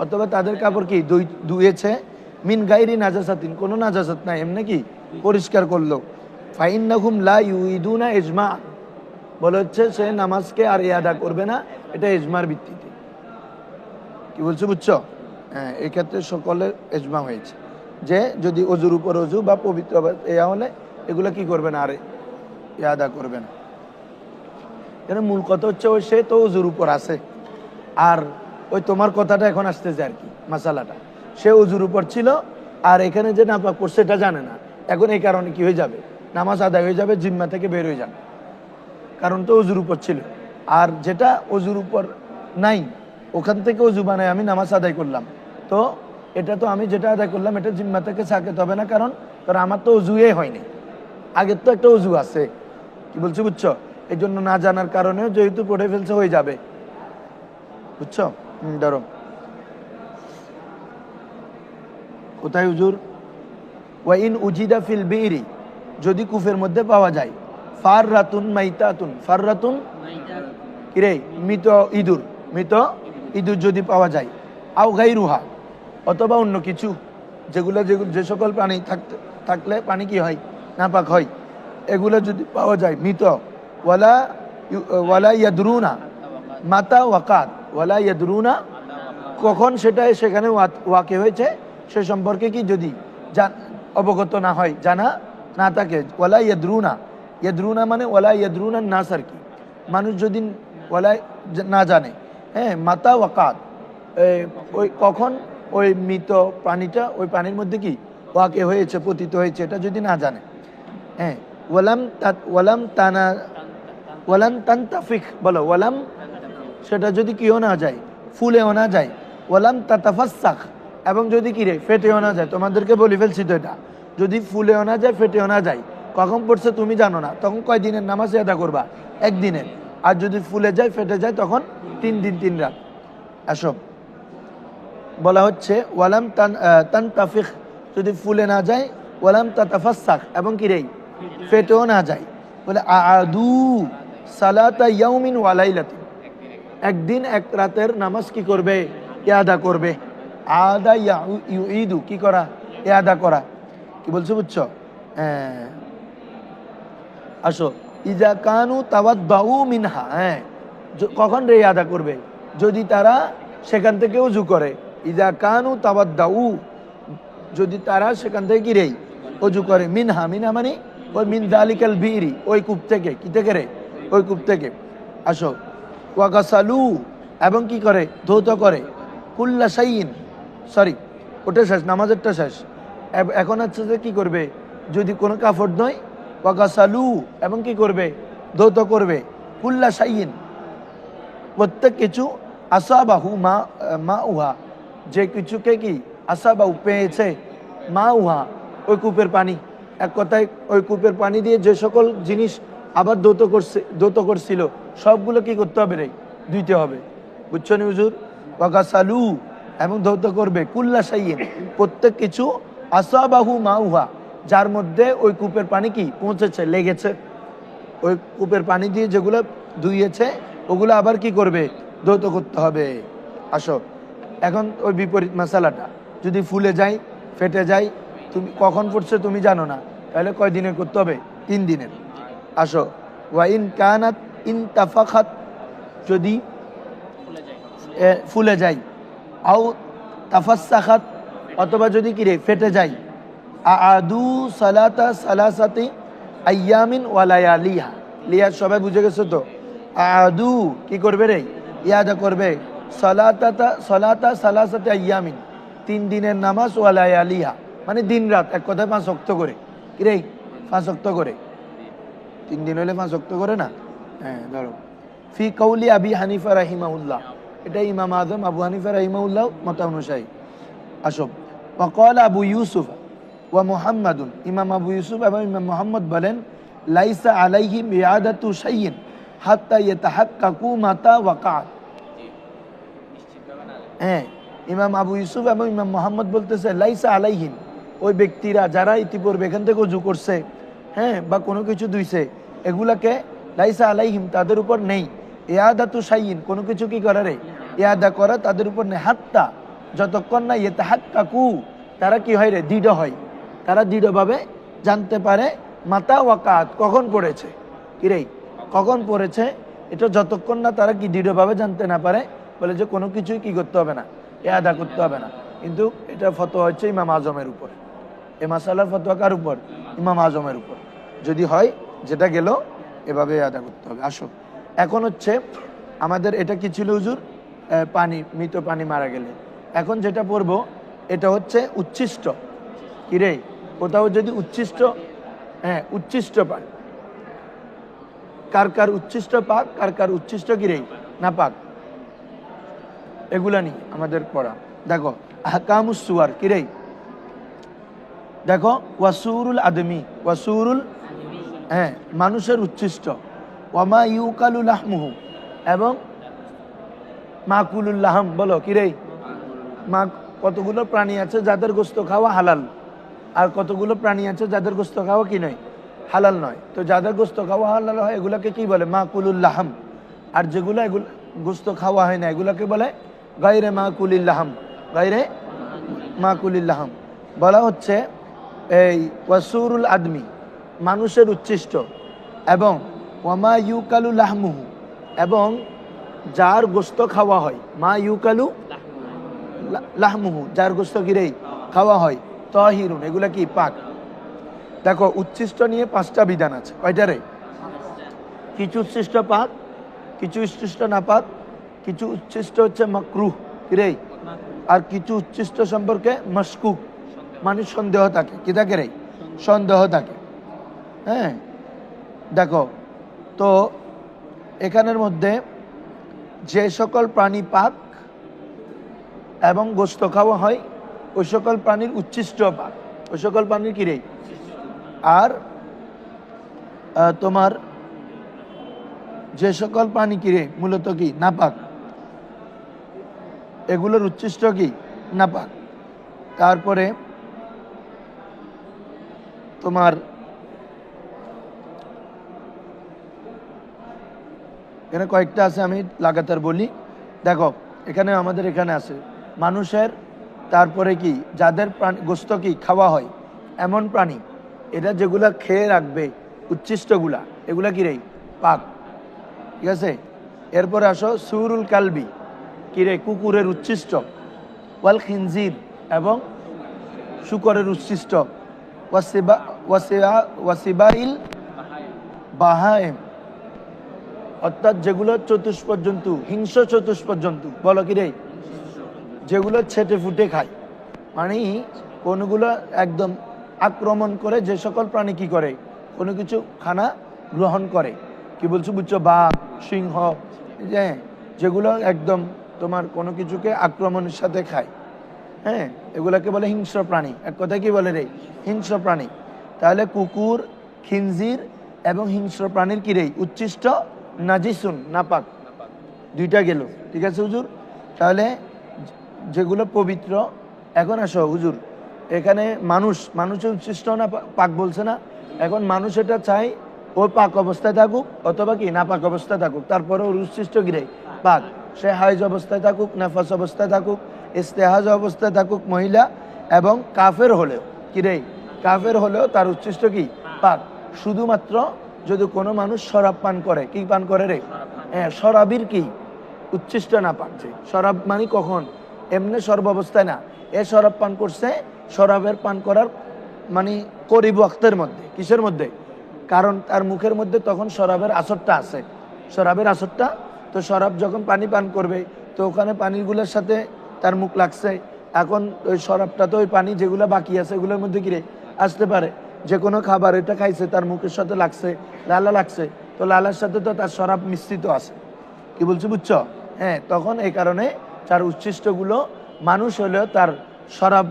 S1: অথবা তাদের কাপড় কি ধুয়েছে, মিন গাইরি নাজাসাতিন, কোনো নাজাসাত নাই, এমনি কি পরিষ্কার করলো, ফাইন্নাহুম লা ইউইদুনা ইজমা, বলে হচ্ছে সে নামাজকে আর ইয়াদা করবে না, এটা ইজমার ভিত্তিতে। কি বলছো বুঝছো? হ্যাঁ, এই ক্ষেত্রে সকলের ইজমা হয়েছে যে যদি অজুর উপর অজু বা পবিত্র ইয়া হলে এগুলো কি করবে না, আর ইয়াদা করবে না। এখানে মূল কথা হচ্ছে ওই সে তো অজুর উপর আছে, আর ওই তোমার কথাটা এখন আসতেছে আর কি, মাসালাটা সে অজুর উপর ছিল আর এখানে যে নাপাক করছে এটা জানে না, এখন এই কারণে কি হয়ে যাবে, নামাজ আদায় হয়ে যাবে, জিম্মা থেকে বের হয়ে যাবে, কারণ তো অজুর উপর ছিল। আর যেটা অজুর উপর নাই ওখান থেকে অজু বানায় আমি নামাজ আদায় করলাম, তো এটা তো আমি যেটা আদায় করলাম এটা জিম্মা থেকে সাকেত হবে না, কারণ আমার তো অজুয়ে হয়নি, আগের তো একটা অজু আছে। কি বলছি বুঝছো? এই জন্য না জানার কারণেও যেহেতু পড়ে ফেলছে হয়ে যাবে, বুঝছো? ধরো কোথায় হুজুর? ওয়াইন উজিদা ফিল বিরি, যদি কূপের মধ্যে পাওয়া যায়, ফার রাতুন মাইতাতুন, ফার রাতুন কিরে মৃত ইঁদুর, মৃত ইঁদুর যদি পাওয়া যায়, আও গাইরুহা, অথবা অন্য কিছু, যে সকল প্রাণী থাকলে পানি কি হয়, নাপাক হয়, এগুলো যদি পাওয়া যায় মৃত, ওয়ালা ইয়াদরুনা মাতা ওয়াকাত, ওয়ালা ইয়াদরুনা, কখন সেটা সেখানে ওয়াকে হয়েছে সে সম্পর্কে কি যদি অবগত না হয়, জানা না থাকে, ওয়ালা ইয়াদরুনা, ইয়াদরুনা মানে ওয়ালা ইয়াদরুনা নাস আর কি, মানুষ যদি ওয়ালা না জানে, হ্যাঁ, মাতা ওয়াকাত, ওই কখন ওই মৃত প্রাণীটা ওই পানির মধ্যে কি ওয়াকে হয়েছে, পতিত হয়েছে, এটা যদি না জানে, হ্যাঁ, ওয়ালাম তান্তাফিক, বলো ওয়ালাম, সেটা যদি কিও না যায়, ফুলেও না যায়, ওয়ালাম তাতাফাসাখ, এবং যদি কিরে ফেটেও না যায়, তোমাদেরকে বলে ফেলছি তো এটা, যদি ফুলেও না যায় ফেটেও না যায়, কখন পড়ছে তুমি জানো না, তখন কয় দিনের নামাজ আদা করবা? একদিনের। আর যদি ফুলে যায় ফেটে যায় তখন 3 দিন 3 রাত। আসব বলা হচ্ছে ওয়ালাম তানতাফিখ, যদি ফুলে না যায়, ওয়ালাম তাতাফাসাখ, এবং কিরে ফেটেও না যায়, বলে আদু সালাতা ইয়াউমিন ওয়া লাইলাতিন, একদিন এক রাতের নামাজ কি করবে, ইয়াদা করবে। আদা ইউইদু, কি করা, ইয়াদা করা। কি বলছো বুঝছো? আসো, ইজা কানু তাওয়াদ্দাউ মিনহা, হ্যাঁ, কখন রে ইয়াদা করবে, যদি তারা সেখান থেকে উজু করে, ইজা কানু তাওয়াদ্দাউ, যদি তারা সেখান থেকে কি রে উজু করে, মিনহা, মিনহা মানে ওই মিন যালিকাল বিরি, ওই কূপ থেকে, কি থেকে রে, ওই কূপ থেকে। আসো, ওয়াগাসালু, এবং কি করে, ধৌত করে, কুল্লা শাইইন, সরি ওটা শেষ, নামাজেরটা শেষ, এখন হচ্ছে যে কি করবে, যদি কোনো কাপড় নয়, ওয়াগাসালু, এবং কি করবে, ধৌত করবে, কুল্লা শাইইন, প্রত্যেক কিছু, আসাবাহু মা উহা, যে কিছুকে কি আসাবাহু পেয়েছে, মা উহা ওই কূপের পানি, এক কথায় ওই কূপের পানি দিয়ে যে সকল জিনিস আবার ধৌত করছিল সবগুলো কি করতে হবে রে, ধুইতে হবে। বুঝছো নি হুজুর? ওয়াগাসালু, এবং ধৌত করবে, কুল্লা শাইইন, প্রত্যেক কিছু, আসাবাহু মা উহা, যার মধ্যে ওই কূপের পানি কি পৌঁছেছে, লেগেছে, ওই কূপের পানি দিয়ে যেগুলো ধুইয়েছে ওগুলো আবার কি করবে, ধৌত করতে হবে। আসো, এখন ওই বিপরীত মশালাটা, যদি ফুলে যায় ফেটে যায়, তুমি কখন পড়ছে তুমি জানো না, তাহলে কয় দিনের করতে হবে? 3 দিনের। আসো, ওয়াইন কানাত ইনতাফাখাত, যদি ফুলে যায়, আও তাফাসাখাত, অথবা যদি কিরে ফেটে যায়, আদু সালাতা সালাসাতি আইয়ামিন ওয়া লায়ালিহা, লিয়া সবাই বুঝে গেছো তো? আদু কি করবে রে, ইয়াদা করবে, সালাতা সালাসাতি আইয়ামিন, 3 দিনের নামাজ, ওয়া লায়ালিহা মানে দিন রাত, এক কথায় 5 ওয়াক্ত করে, কিরে 5 ওয়াক্ত করে, 3 দিন হলে 5 ওয়াক্ত করে না, হ্যাঁ। ধরো ফি কৌলি আবি হানিফা রাহিমাহুল্লাহ, এটা ইমাম আজম আবু হানিফা রাহিমাহুল্লাহ মত অনুযায়ী। আসব, ওয়াকাল আবু ইউসুফ ওয়া মুহাম্মাদুন, ইমাম আবু ইউসুফ এবং ইমাম মুহাম্মদ বলেন, লাইসা আলাইহিম ইয়াদাতু শাইইন হাত্তা ইয়াতাহাক্কাকু মাতা ওয়াকাত। হ্যাঁ, ইমাম আবু ইউসুফ এবং ইমাম মুহাম্মদ বলতেছে, লাইসা আলাইহিম, ওই ব্যক্তিরা যারা ইতিপূর্বে এখান থেকে ওযু করছে, হ্যাঁ, বা কোনো কিছু ধুইছে, এগুলাকে লাইসা আলাইহিম, তাদের উপর নেই, ইয়াদাতু শাইইন, কোনো কিছু কি করা রে, ইয়াদা করা তাদের উপর নেই, হাত্তা যতক্ষণ না ইয়েতে হাক্কাকু তারা কি হয় রে, দৃঢ় হয়, তারা দৃঢ়ভাবে জানতে পারে মাতা ওয়াকাত কখন পড়েছে, কিরে কখন পড়েছে, এটা যতক্ষণ না তারা কি দৃঢ়ভাবে জানতে না পারে, বলে যে কোনো কিছুই কি করতে হবে না, ইয়াদা করতে হবে না। কিন্তু এটা ফতোয়া হচ্ছে ইমাম আজমের উপর, এ মাসালার ফতোয়া কার উপর, ইমাম আজমের উপর। যদি হয় যেটা গেল এভাবে আদা করতে হবে। আসো এখন হচ্ছে আমাদের এটা কি ছিল হুজুর, পানি, মৃত পানি মারা গেলে। এখন যেটা পড়বো এটা হচ্ছে উচ্ছিষ্ট, কিরে কোথাও যদি উচ্ছিষ্ট, হ্যাঁ উচ্ছিষ্ট পাক, কার কার উচ্ছিষ্ট পাক, কার কার উচ্ছিষ্ট কিরে না পাক, এগুলা নিয়ে আমাদের পড়া। দেখো আহকামুস সুয়ার কিরে, দেখো ওয়াসুরুল আদমি, ওয়াসুরুল হ্যাঁ মানুষের উচ্ছিষ্ট, ওয়ামা ইউকালুল লাহমুহু এবং মাকুলুল লাহম, বলো কিরে মা, কতগুলো প্রাণী আছে যাদের গোস্ত খাওয়া হালাল, আর কতগুলো প্রাণী আছে যাদের গোস্ত খাওয়া কি নয়, হালাল নয়। তো যাদের গোস্ত খাওয়া হালাল হয় এগুলাকে কি বলে, মাকুলুল লাহম। আর যেগুলো এগুলো গোস্ত খাওয়া হয় না এগুলাকে বলে গায়রে মাকুলিল লাহম, গায়রে মাকুলিল লাহম। বলা হচ্ছে এই ওয়াসুরুল আদমি মানুষের উচ্ছিষ্ট, এবং ওয়ামা ইউকালু লাহমুহু এবং যার গোস্ত খাওয়া হয়, মা ইউকালু লাহমুহু যার গোস্ত কিরে খাওয়া হয়, তাহিরুন এগুলা কি পাক। দেখো উচ্ছিষ্ট নিয়ে 5টা বিধান আছে, কয়টা রে, কিছু উচ্ছিষ্ট পাক, কিছু উচ্ছিষ্ট না পাক, কিছু উচ্ছিষ্ট হচ্ছে মাকরুহ কিরে, আর কিছু উচ্ছিষ্ট সম্পর্কে মাশকুক মানে সন্দেহ থাকে, কি থাকে রে, সন্দেহ থাকে। হ্যাঁ দেখো তো এখানের মধ্যে যে সকল প্রাণী পাক এবং গোস্ত খাওয়া হয় ওই সকল প্রাণীর উচ্ছিষ্ট পাক, ওই সকল প্রাণীর কিরে, আর তোমার যে সকল প্রাণী কিরে মূলত কি নাপাক, এগুলোর উচ্ছিষ্ট কি নাপাক। তারপরে তোমার এখানে কয়েকটা আছে, আমি লাগাতার বলি। দেখো এখানে আমাদের এখানে আছে মানুষের, তারপরে কি যাদের প্রাণী গোস্ত কি খাওয়া হয় এমন প্রাণী, এটা যেগুলা খেয়ে রাখবে উচ্ছিষ্টগুলা, এগুলা কি রে পাক, ঠিক আছে। এরপরে আসো সুরুল কালবি কিরে কুকুরের উচ্ছিষ্ট, ওয়াল খিনজির এবং শুকরের উচ্ছিষ্ট, ওয়াসিবাইল বাহায়েম অর্থাৎ যেগুলো চতুষ্প জন্তু, হিংস্র চতুষ্প জন্তু, বলো কি রে, যেগুলো ছেটে ফুটে খায়, মানে কোনগুলো একদম আক্রমণ করে, যে সকল প্রাণী কি করে কোনো কিছু খানা গ্রহণ করে, কি বলছো বুঝছো, বাঘ সিংহ, হ্যাঁ যেগুলো একদম তোমার কোনো কিছুকে আক্রমণের সাথে খায়, হ্যাঁ এগুলাকে বলে হিংস্র প্রাণী। এক কথায় কি বলে রে, হিংস্র প্রাণী। তাহলে কুকুর, খিনজির এবং হিংস্র প্রাণীর কি রে উচ্ছিষ্ট নাজিসুন নাপাক, দুইটা গেল, ঠিক আছে হুজুর। তাহলে যেগুলো পবিত্র, এখন আসো হুজুর এখানে মানুষের উচ্ছিষ্ট না পাক বলছে না, এখন মানুষ এটা চাই ও পাক অবস্থায় থাকুক অথবা কি না পাক অবস্থায় থাকুক, তারপরে ওর উচ্ছিষ্ট গিরে পাক, সে হাইজ অবস্থায় থাকুক, নাফাস অবস্থায় থাকুক, ইস্তেহাজ অবস্থায় থাকুক মহিলা, এবং কাফের হলেও কিরে, কাফের হলেও তার উচ্ছিষ্ট কি পাক। শুধুমাত্র যদি কোনো মানুষ শরাব পান করে, কি পান করে রে, হ্যাঁ শরাবির কি উচ্ছিষ্ট না পাকছে। শরাব মানে কখন, এমনি সর্ব অবস্থায় না, এ শরাব পান করছে, শরাবের পান করার মানে করিব ওয়াক্তের মধ্যে, কিসের মধ্যে, কারণ তার মুখের মধ্যে তখন শরাবের আসরটা আছে, শরাবের আসরটা, তো শরাব যখন পানি পান করবে তো ওখানে পানিগুলোর সাথে তার মুখ লাগছে, এখন ওই শরাবটা তো ওই পানি যেগুলো বাকি আছে এগুলোর মধ্যে কিরে আসতে পারে, যে কোনো খাবার এটা খাইছে তার মুখের সাথে লাগছে, লালা লাগছে, তো লালার সাথে তো তার শরাব মিশ্রিত আছে, কি বলছো বুঝছো, হ্যাঁ তখন এই কারণে তার উচ্ছিষ্টগুলো মানুষ হলেও তার শরাব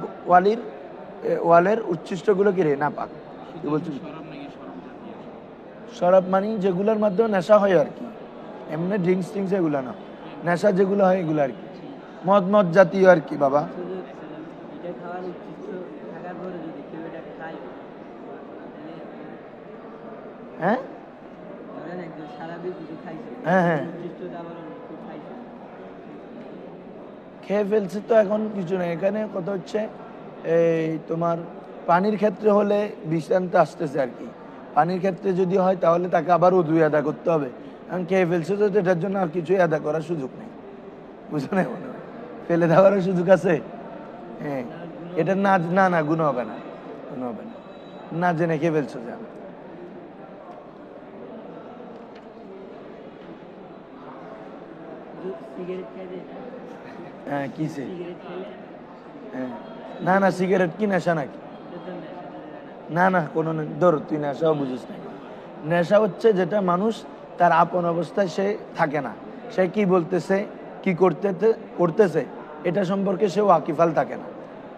S1: ওয়ালের উচ্ছিষ্টগুলো কিরে না পাক, কি বলছো। শরাব মানে যেগুলোর মাধ্যমে নেশা হয় আর কি, এমনি ড্রিঙ্কস টিঙ্কস এগুলো না, নেশা যেগুলো হয় এগুলো আর কি, মদ জাতীয় আর কি বাবা। হ্যাঁ হ্যাঁ হ্যাঁ খেয়ে ফেলছে তো এখন কিছু নেই, এখানে কথা হচ্ছে এই তোমার পানির ক্ষেত্রে হলে বিশ্রান্ত আসতেছে আর কি। পানির ক্ষেত্রে যদি হয় তাহলে তাকে আবার উযু আদা করতে হবে। এখন খেয়ে ফেলছে তো এটার জন্য আর কিছুই আদা করার সুযোগ নেই, বুঝো না? মনে হয় ফেলে দেওয়ার সুযোগ আছে? হ্যাঁ, এটা না না না গুণ হবে না, গুণ হবে না, না জেনে খেয়ে ফেলছো যা। হ্যাঁ কিসে? হ্যাঁ, না না সিগারেট কি নেশা নাকি? না না কোনো ধর তুই নেশাও বুঝিস না। নেশা হচ্ছে যেটা মানুষ তার আপন অবস্থায় সে থাকে না, সে কি বলতেছে কি করতেছে এটা সম্পর্কে সে ওয়াকিফাল থাকে না।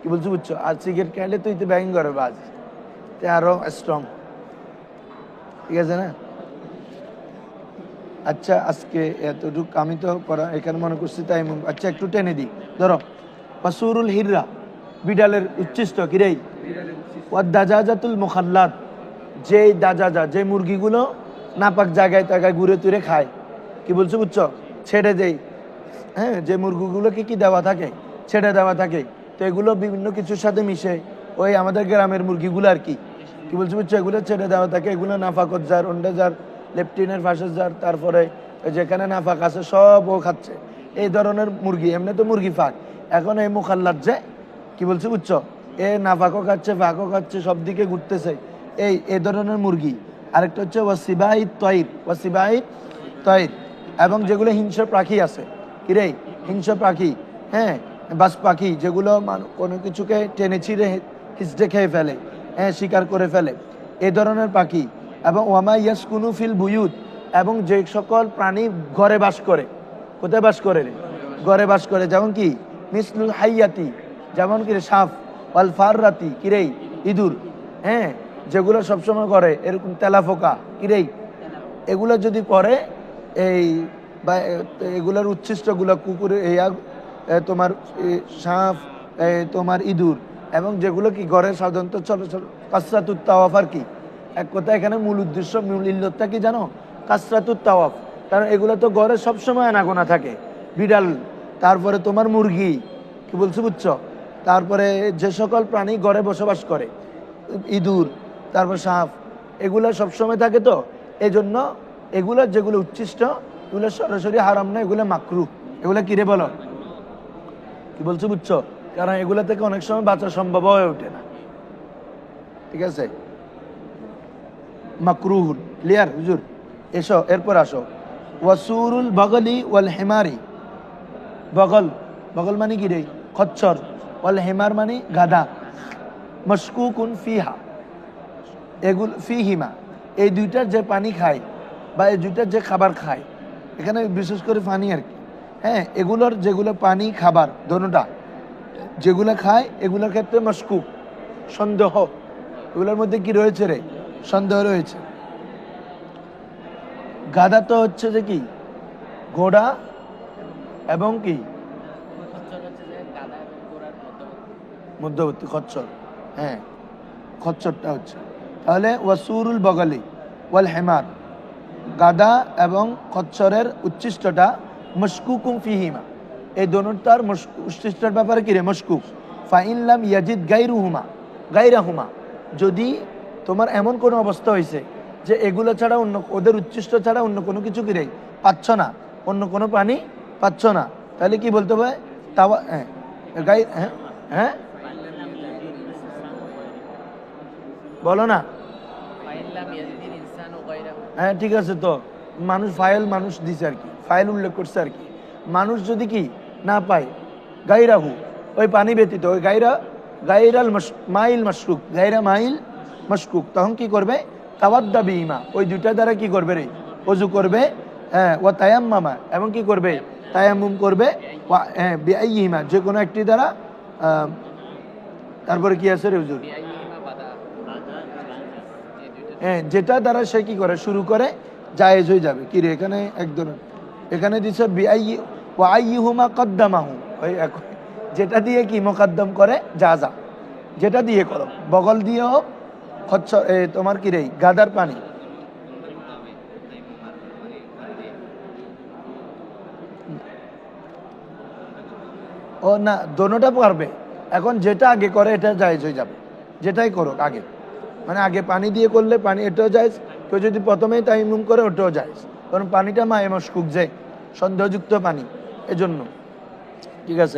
S1: কি বলছো বুঝছো? আর সিগারেট খাইলে তুই তো ব্যাং করে বাজ, তে আরো স্ট্রং, ঠিক আছে না? আচ্ছা আজকে এতটুক আমি তো পড়া এখানে মনে করছি তাই। আচ্ছা একটু টেনে দিই, ধরো পাসুরুল হিররা, বিড়ালের উচ্ছিষ্ট কিরেই, দাজাজাতুল মুখাল্লাত, যেই দাজাজা যে মুরগিগুলো নাপাক জায়গায় টাকায় ঘুরে তুরে খায়, কি বলছো বুঝছো? ছেড়ে দেই, হ্যাঁ, যে মুরগিগুলোকে কি দেওয়া থাকে, ছেড়ে দেওয়া থাকে, তো এগুলো বিভিন্ন কিছুর সাথে মিশে ওই আমাদের গ্রামের মুরগিগুলো আর কি, কি বলছো বুঝছো? এগুলো ছেড়ে দেওয়া থাকে, এগুলো নাফাকত যার, অন্ডে যার, লেপটিনের ফাঁসের যার, তারপরে যেখানে নাফাক আছে সব ও খাচ্ছে। এই ধরনের মুরগি এমনি তো মুরগি ফাঁক, এখন এই মুখাল্লাত যে, কি বলছো বুঝছো? এ নাফাকও খাচ্ছে ফাঁকও খাচ্ছে, সব দিকে ঘুরতেছে, এই ধরনের মুরগি। আরেকটা হচ্ছে ওয়াসিবাই তৈর, ওয়াসিবাই তৈর, এবং যেগুলো হিংস্র পাখি আছে, কিরে হিংস্র পাখি, হ্যাঁ, বাস পাখি যেগুলো কোনো কিছুকে টেনে ছিঁড়ে হিসড়ে খেয়ে ফেলে, হ্যাঁ, শিকার করে ফেলে, এই ধরনের পাখি। এবং ওয়ামা ইয়াসকুনু ফিল বুয়ুত, এবং যে সকল প্রাণী ঘরে বাস করে, কোথায় বাস করে রে? ঘরে বাস করে, যেমন কি মিসলুল হাইয়াতি, যেমন কি রে সাপ, ওয়াল ফাররাতি কিরে ইঁদুর, হ্যাঁ, যেগুলো সবসময় করে, এরকম তেলাফোকা কিরে, এগুলো যদি পরে এই বা এগুলোর উচ্ছিষ্টগুলো কুকুরে তোমার সাপ, তোমার ইঁদুর, এবং যেগুলো কি ঘরে সাধারণত ছোটো ছোটো কাসরাতুত তাওয়াফ আর কি। এক কথা এখানে মূল উদ্দেশ্য, মূল ইল্লতটা কি জানো? কাসরাতুত তাওয়াফ। কারণ এগুলো তো ঘরে সবসময় আনাগোনা থাকে, বিড়াল, তারপরে তোমার মুরগি, কি বলছো বুঝছো? তারপরে যে সকল প্রাণী ঘরে বসবাস করে, ইঁদুর, তারপর সাপ, এগুলো সবসময় থাকে, তো এই জন্য এগুলো যেগুলো উচ্ছিষ্ট এগুলো সরাসরি হারাম না, এগুলো মাকরু। এগুলো কিরে বলো? কি বলছো বুঝছো? কারণ এগুলো থেকে অনেক সময় বাঁচা সম্ভব হয়ে ওঠে না, ঠিক আছে? মাকরুহুল, ক্লিয়ার হুজুর? এসো এরপর আসো, ওয়াসুরুল বগলি ওয়াল হেমারি, বগল, বগল মানে কি রে? খচ্চর, ওয়াল হেমার মানে গাধা, মশকুকুন ফিহা, এগুলো ফিহিমা, এই দুইটার যে পানি খায় বা এই দুইটার যে খাবার খায়, এখানে বিশেষ করে পানি আর কি, হ্যাঁ, এগুলোর যেগুলো পানি খাবার দোনোটা যেগুলো খায় এগুলোর ক্ষেত্রে মশকুক, সন্দেহ, এগুলোর মধ্যে কি রয়েছে রে? সন্দেহ রয়েছে। গাধা তো হচ্ছে যে কি ঘোড়া এবং কি মধ্যবর্তী খচ্চর, হ্যাঁ, খচ্চরটা হচ্ছে। তাহলে ওয়াসুরুল বগলি ওয়াল হেমার, গাধা এবং খচ্চরের উচ্ছিষ্টটা মশকুকুম ফিহিমা, এই দোনোটার উচ্ছিষ্টের ব্যাপারে কি রে? মশকুক। ফাইনলাম ইয়াজিদ গাইরাহুমা, যদি তোমার এমন কোনো অবস্থা হয়েছে যে এগুলো ছাড়া অন্য, ওদের উচ্ছিষ্ট ছাড়া অন্য কোনো কিছু কি রে পাচ্ছ না, অন্য কোনো প্রাণী পাচ্ছ না, তাহলে কি বলতে হবে? তাওয়া, হ্যাঁ, হ্যাঁ হ্যাঁ বলো না, হ্যাঁ ঠিক আছে। তো মানুষ ফাইল, মানুষ দিছে আর কি, ফাইল উল্লেখ করছে আর কি। মানুষ যদি কি না পায় গাইরাহু, ওই পানি ব্যতীত, ওই গাইরাল মাইল মশকুক, গাইরা মাইল মশকুক, তখন কি করবে? তাওয়াদ্দা বিহিমা, ওই দুইটা দ্বারা কি করবে রে? ওযু করবে, হ্যাঁ, ও তায়াম্মামা, এবং কি করবে? তায়াম্মুম করবে, হ্যাঁ, বিআইহিমা, যে কোনো একটি দ্বারা। তারপরে কি আছে রে হুজুর? হ্যাঁ, যেটা দ্বারা সে কি করে শুরু করে জায়েজ হয়ে যাবে। কি রে এখানে একদম, এখানে দিছে ওয়াইহুমা কদ্দামাহু, ওই যেটা দিয়ে কি মোকদ্দম করে, যা যেটা দিয়ে করো, বগল দিয়ে হোক, তোমার কি রে গাদার পানি, ও না, দোনোটা পারবে। এখন যেটা আগে করে এটা জায়েজ হয়ে যাবে, যেটাই করুক আগে, মানে আগে পানি দিয়ে করলে পানি এটাও জায়েজ, কেউ যদি প্রথমেই তাইমুম করে ওটাও জায়েজ, কারণ পানিটা মায়ে মশকুক যে সন্দেহযুক্ত পানি, এজন্য। ঠিক আছে।